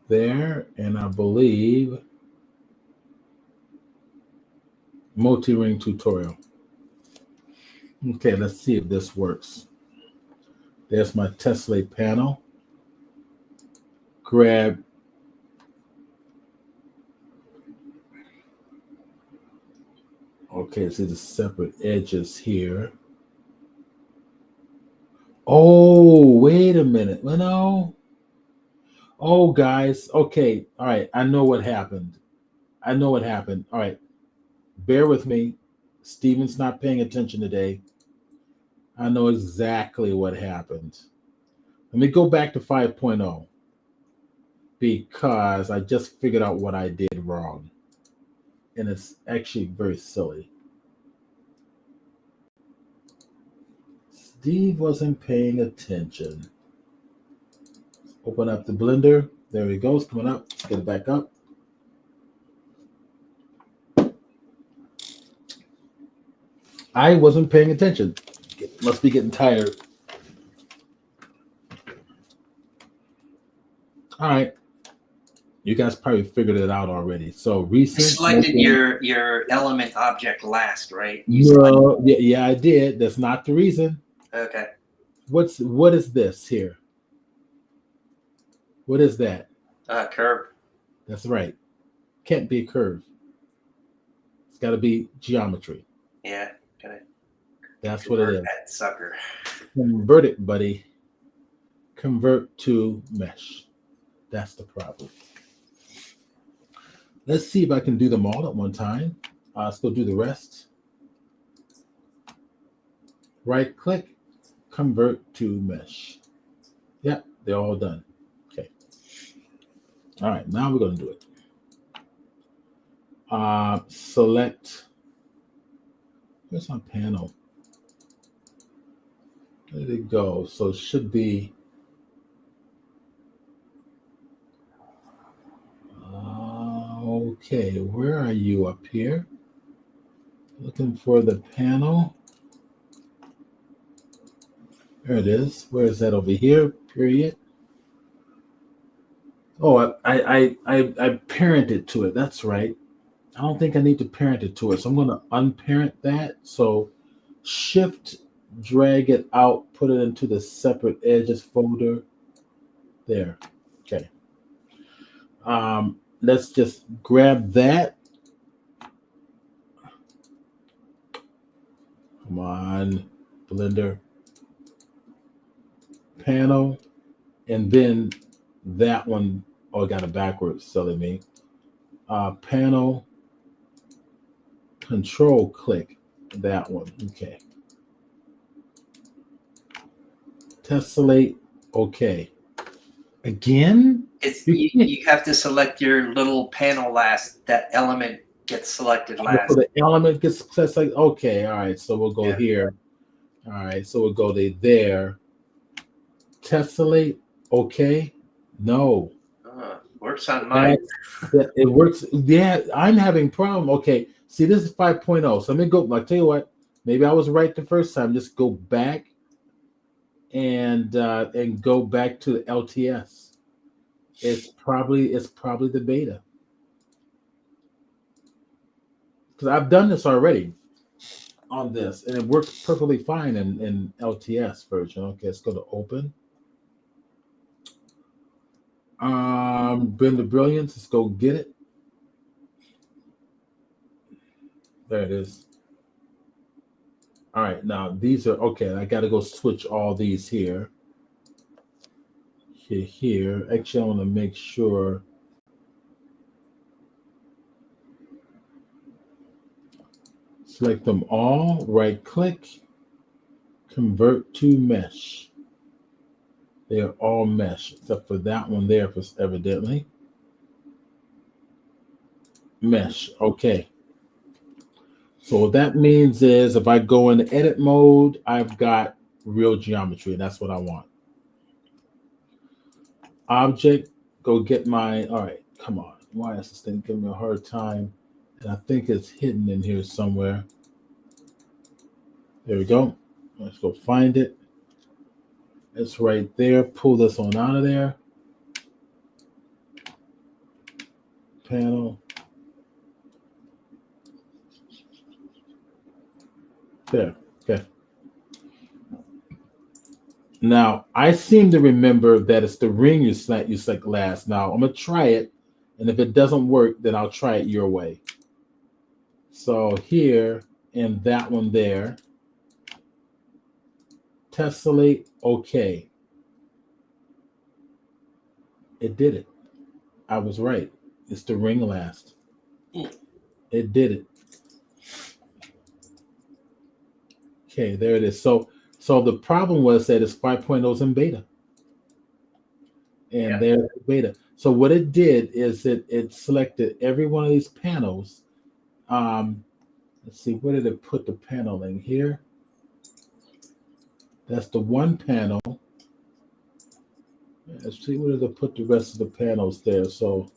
There, and I believe multi-ring tutorial. Okay, let's see if this works. There's my tessellate panel. Grab okay, see the separate edges here. Oh, wait a minute. Well, no. Oh, guys. Okay. All right. I know what happened. I know what happened. All right. Bear with me. Steven's not paying attention today. I know exactly what happened. Let me go back to 5.0 because I just figured out what I did wrong. And it's actually very silly. Steve wasn't paying attention. Open up the blender. There he goes, coming up. Let's get it back up. I wasn't paying attention. Must be getting tired. All right. You guys probably figured it out already. So You recent. selected your element object last, right? No, yeah, I did. That's not the reason. Okay. What is this here? What is that? Curve. That's right. Can't be a curve. It's got to be geometry. Yeah. Gotta That's what it is. that sucker. Convert it, buddy. Convert to mesh. That's the problem. Let's see if I can do them all at one time. Let's go do the rest. Right click, convert to mesh. Yep, they're all done. Okay. All right, now we're going to do it. Select. Where's my panel? Where did it go? So it should be. Okay, where are you up here? Looking for the panel. There it is. Where is that over here? Period. Oh, I parented to it. That's right. I don't think I need to parent it to it. So I'm going to unparent that. So shift, drag it out, put it into the separate edges folder. There. Okay. Let's just grab that. Come on, Blender. Panel. And then that one. Oh, I got it backwards, silly me. Panel. Control click that one. Okay. Tessellate. Okay. Again? It's you have to select your little panel last. That element gets selected last. So the element gets like okay, all right. So we'll go here. All right, so we'll go to there. Tessellate, okay. No. Works on mine. It works. Yeah, I'm having problem. Okay, see, this is 5.0. So let me go. I'll tell you what. Maybe I was right the first time. Just go back and go back to the LTS. It's probably the beta. Because I've done this already on this, and it works perfectly fine in LTS version. Okay, let's go to open. Blender Brilliance, let's go get it. There it is. All right, now these are okay. I got to go switch all these here. Here. Actually, I want to make sure. Select them all, right click, convert to mesh. They are all mesh, except for that one there, for evidently. Mesh, okay. So what that means is if I go in edit mode, I've got real geometry, and that's what I want. Object, go get my, all right, come on. Why is this thing giving me a hard time? And I think it's hidden in here somewhere. There we go. Let's go find it. It's right there. Pull this one out of there. Panel. There. Okay. Now, I seem to remember that it's the ring you select last. Now, I'm going to try it. And if it doesn't work, then I'll try it your way. So here and that one there. Tessellate, okay. It did it. I was right. It's the ring last. It did it. Okay, there it is. So the problem was that it's 5.0 in beta. And Yeah. there's the beta. So what it did is it selected every one of these panels. Let's see, where did it put the panel in here? That's the one panel. Let's see, where did it put the rest of the panels there? So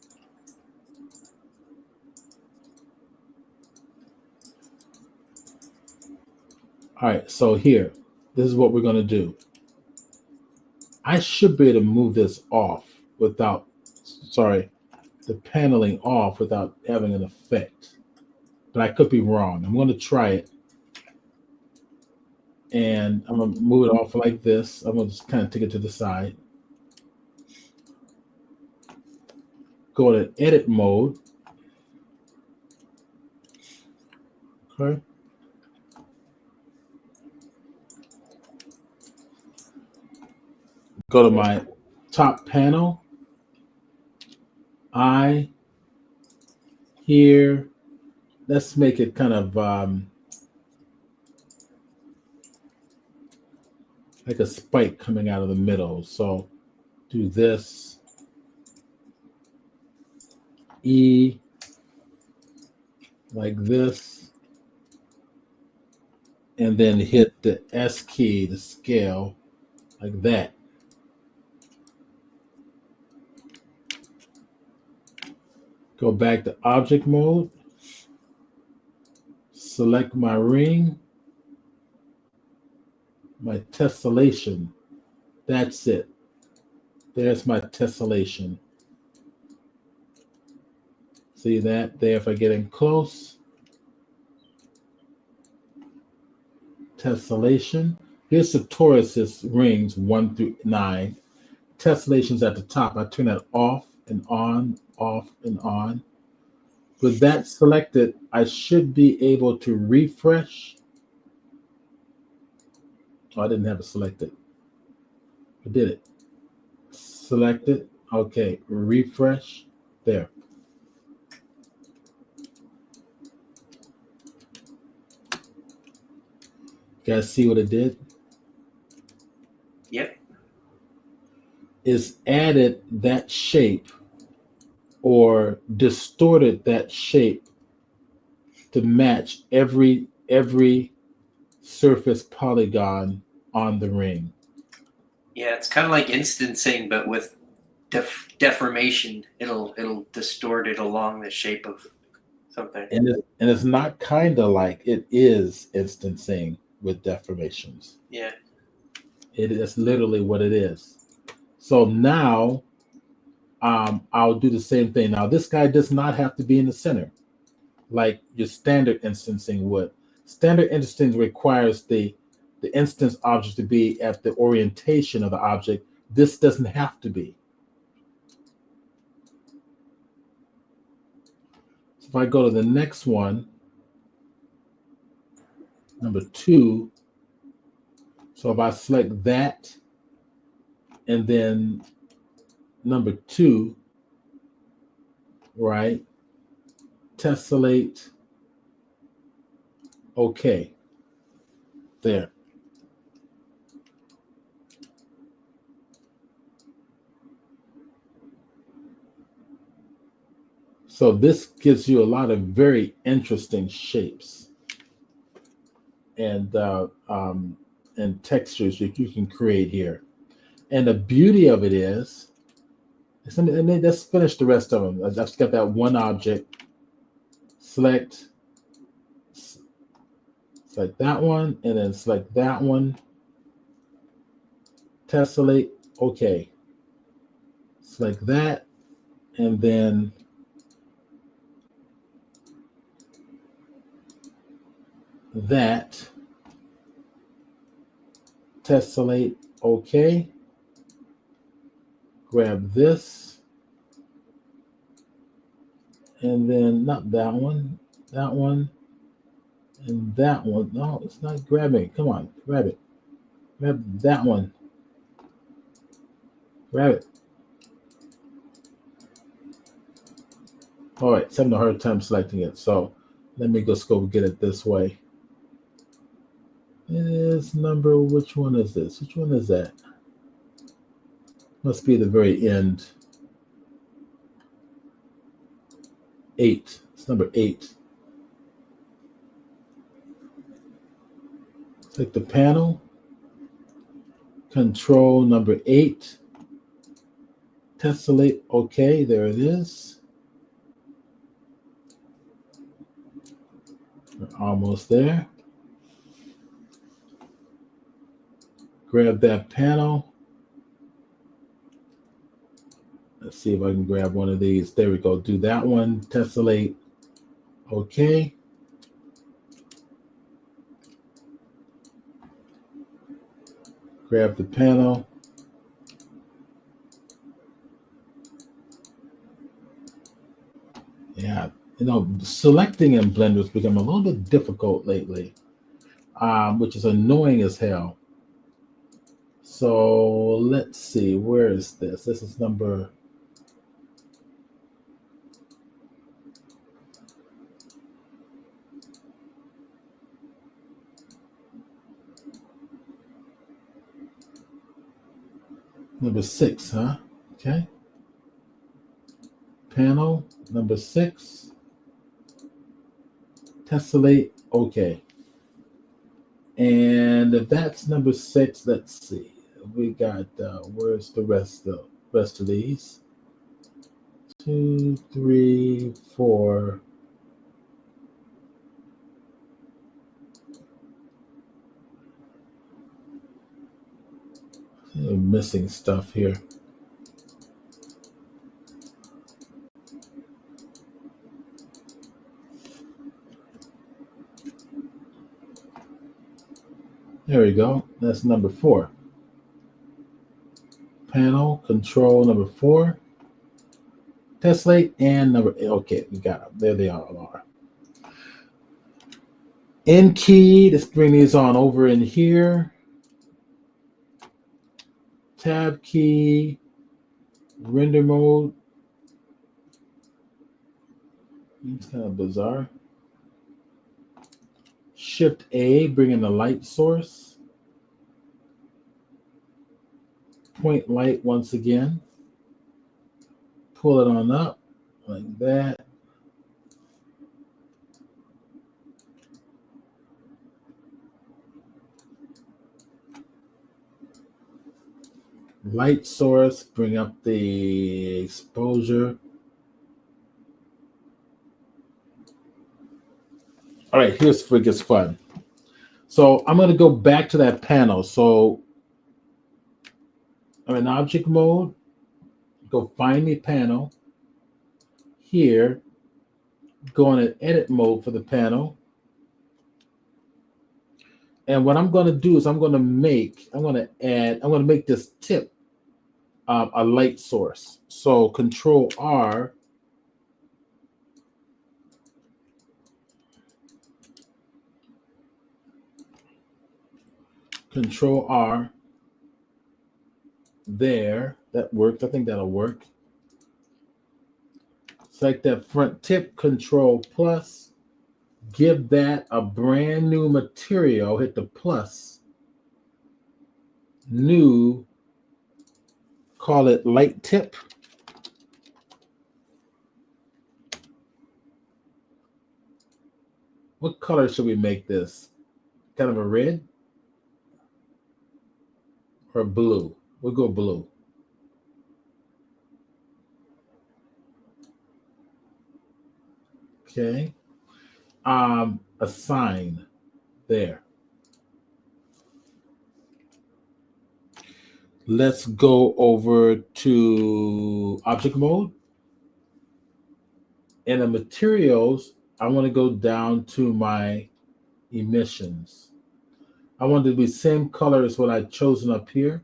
all right, so here, this is what we're going to do. I should be able to move this off without, sorry, the paneling off without having an effect. But I could be wrong. I'm going to try it. And I'm going to move it off like this. I'm going to just kind of take it to the side. Go to edit mode. Okay. Go to my top panel. Here. Let's make it kind of like a spike coming out of the middle. So do this. E like this. And then hit the S key, the scale, like that. Go back to object mode. Select my ring, my tessellation. That's it. There's my tessellation. See that there? If I get in close, tessellation. Here's the torus's rings 1 through 9. Tessellation's at the top. I turn that off and on, off and on. With that selected, I should be able to refresh. Oh, I didn't have it selected. I did it. Select it. Okay, refresh. There. You guys see what it did? Yep. It's added that shape or distorted that shape to match every surface polygon on the ring. Yeah, it's kind of like instancing, but with deformation. It'll distort it along the shape of something. And it's not kind of like, it is instancing with deformations. Yeah. It is literally what it is. So now I'll do the same thing. Now this guy does not have to be in the center like your standard instancing would. Standard instancing requires the instance object to be at the orientation of the object. This doesn't have to be. So if I go to the next one, number 2, so if I select that and then number 2, right, tessellate, okay, there. So this gives you a lot of very interesting shapes and textures that you can create here. And the beauty of it is, let's finish the rest of them. I've just got that one object. Select that one, and then select that one. Tessellate, okay. Select that, and then that. Tessellate, okay. Grab this, and then not that one, and that one. No, it's not grabbing. Come on, grab it. Grab that one. Grab it. All right, it's having a hard time selecting it. So let me just go get it this way. It is number, which one is this? Which one is that? Must be the very end. 8. It's number 8. Select the panel. Control number 8. Tessellate. Okay, there it is. We're almost there. Grab that panel. Let's see if I can grab one of these. There we go. Do that one. Tessellate. Okay. Grab the panel. Yeah, selecting in Blender has become a little bit difficult lately, which is annoying as hell. So let's see, where is this? This is number number 6, huh? Okay. Panel number 6. Tessellate. Okay. And if that's number 6, let's see. We got where's the rest of these? 2, 3, 4. I'm missing stuff here. There we go. That's number 4. Panel, control number 4. Tessellate and number 8. Okay, we got them. There they all are. In key, let's bring these on over in here. Tab key, render mode. It's kind of bizarre. Shift A, bring in the light source. Point light once again. Pull it on up like that. Light source, bring up the exposure. All right, here's where it gets fun. So I'm going to go back to that panel. So I'm in object mode. Go find the panel. Here, go in edit mode for the panel. And what I'm going to do is I'm going to make this tip a light source. So Control R. Control R. There. That worked. I think that'll work. Select that front tip, Control plus. Give that a brand new material. Hit the plus. New. Call it light tip. What color should we make this? Kind of a red or blue? We'll go blue. Okay. Assign there. Let's go over to object mode. In the materials, I want to go down to my emissions. I want it to be the same color as what I've chosen up here.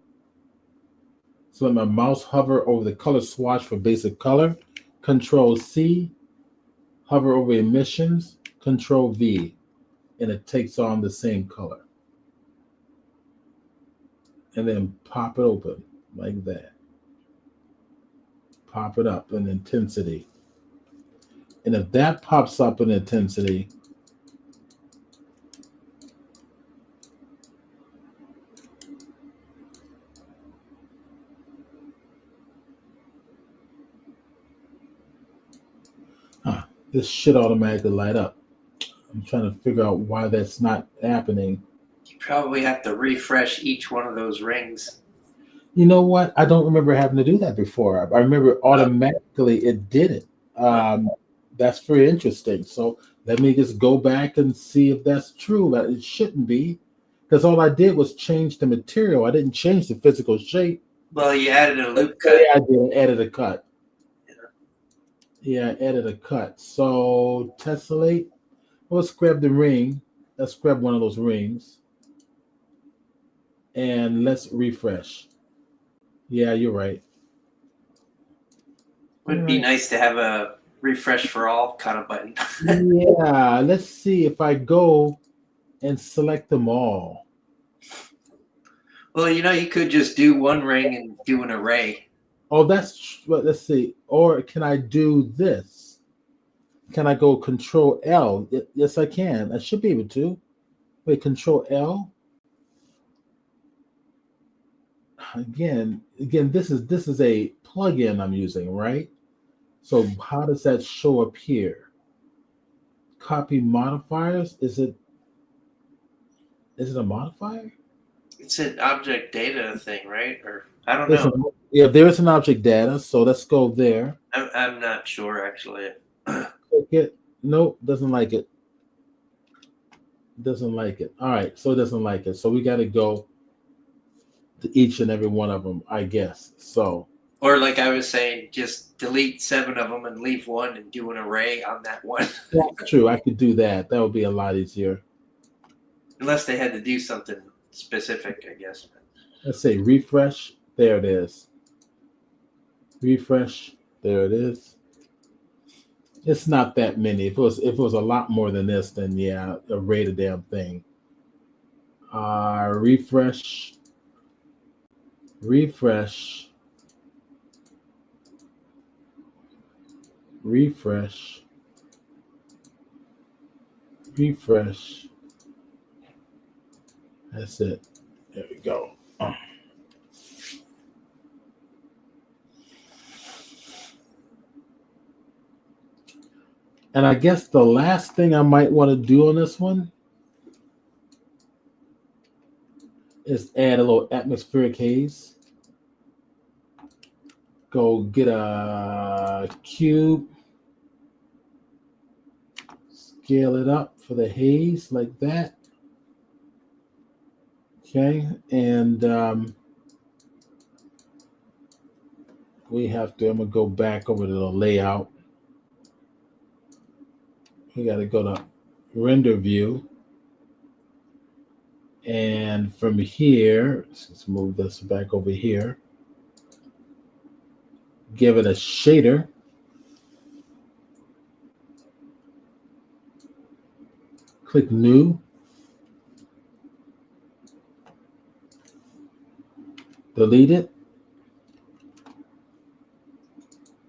So let my mouse hover over the color swatch for basic color. Control C, hover over emissions, Control V, and it takes on the same color. And then pop it open like that. Pop it up in intensity. And if that pops up in intensity, this should automatically light up. I'm trying to figure out why that's not happening. You probably have to refresh each one of those rings. You know what? I don't remember having to do that before. I remember automatically it did it. That's very interesting. So let me just go back and see if that's true. That it shouldn't be, because all I did was change the material. I didn't change the physical shape. Well, you added a loop cut. Yeah, I did. Added a cut. Yeah, I added a cut. So tessellate. Let's grab the ring. Let's grab one of those rings. And let's refresh. Yeah, you're right. Would be nice to have a refresh for all kind of button. Yeah, let's see if I go and select them all. Well, you could just do one ring and do an array. Oh, that's what. Let's see. Or can I do this? Can I go Control L? Yes, I can. I should be able to. Wait, Control L. Again, this is a plugin I'm using, right? So how does that show up here? Copy modifiers. Is it a modifier? It's an object data thing, right? Or I don't know. Yeah, there is an object data. So let's go there. I'm not sure actually. Click it. Nope, doesn't like it. Doesn't like it. All right, so it doesn't like it. So we got to go to each and every one of them, I guess. So. Or like I was saying, just delete 7 of them and leave one and do an array on that one. That's true. I could do that. That would be a lot easier. Unless they had to do something specific, I guess. Let's say refresh. There it is. Refresh. There it is. It's not that many. If it was a lot more than this, then yeah, array the damn thing. Refresh. Refresh. Refresh. Refresh. That's it. There we go. And I guess the last thing I might want to do on this one is add a little atmospheric haze. Go get a cube. Scale it up for the haze like that. Okay, and we have to, I'm going to go back over to the layout. We got to go to render view. And from here, let's move this back over here. Give it a shader. Click new. Delete it.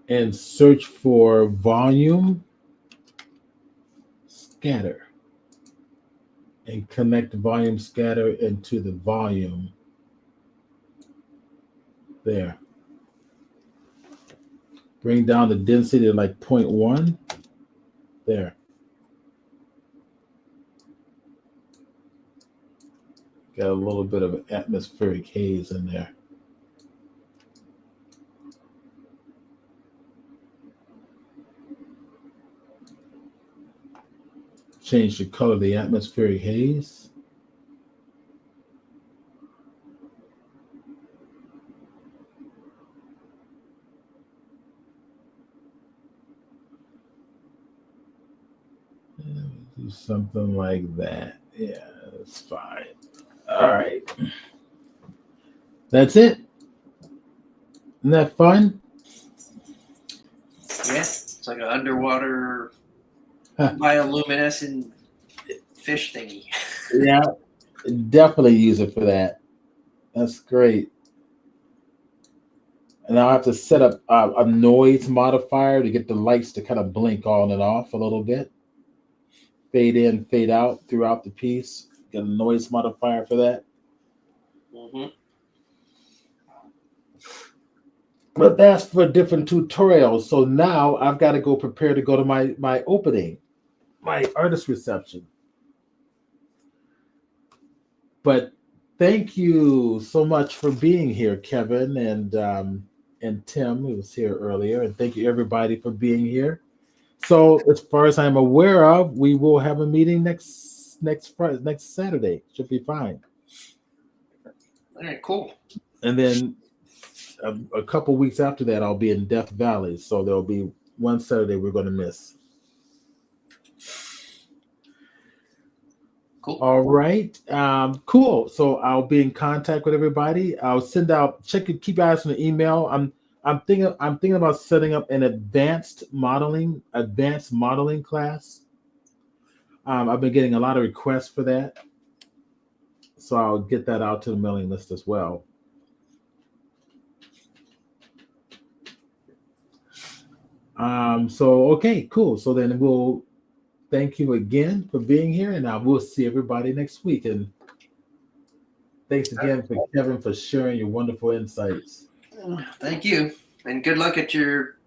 And search for volume scatter. And connect volume scatter into the volume. There. Bring down the density to like 0.1. There. Got a little bit of atmospheric haze in there. Change the color of the atmospheric haze. Do something like that. Yeah, that's fine. All right. That's it. Isn't that fun? Yeah, it's like an underwater bioluminescent fish thingy. Yeah, definitely use it for that. That's great. and I'll have to set up a noise modifier to get the lights to kind of blink on and off a little bit. Fade in, fade out throughout the piece. Get a noise modifier for that. Mm-hmm. But that's for different tutorials. So now I've got to go prepare to go to my opening, my artist reception. But thank you so much for being here, Kevin and Tim, who was here earlier, and thank you everybody for being here. So as far as I'm aware of, we will have a meeting next Friday, next Saturday. Should be fine. All right, cool. And then a couple weeks after that, I'll be in Death Valley. So there'll be one Saturday we're going to miss. Cool. All right. Cool. So I'll be in contact with everybody. I'll send out, keep eyes on the email. I'm thinking about setting up an advanced modeling class. I've been getting a lot of requests for that. So I'll get that out to the mailing list as well. So okay, cool. So then we'll thank you again for being here, and I will see everybody next week. And thanks again for Kevin for sharing your wonderful insights. Thank you, and good luck at your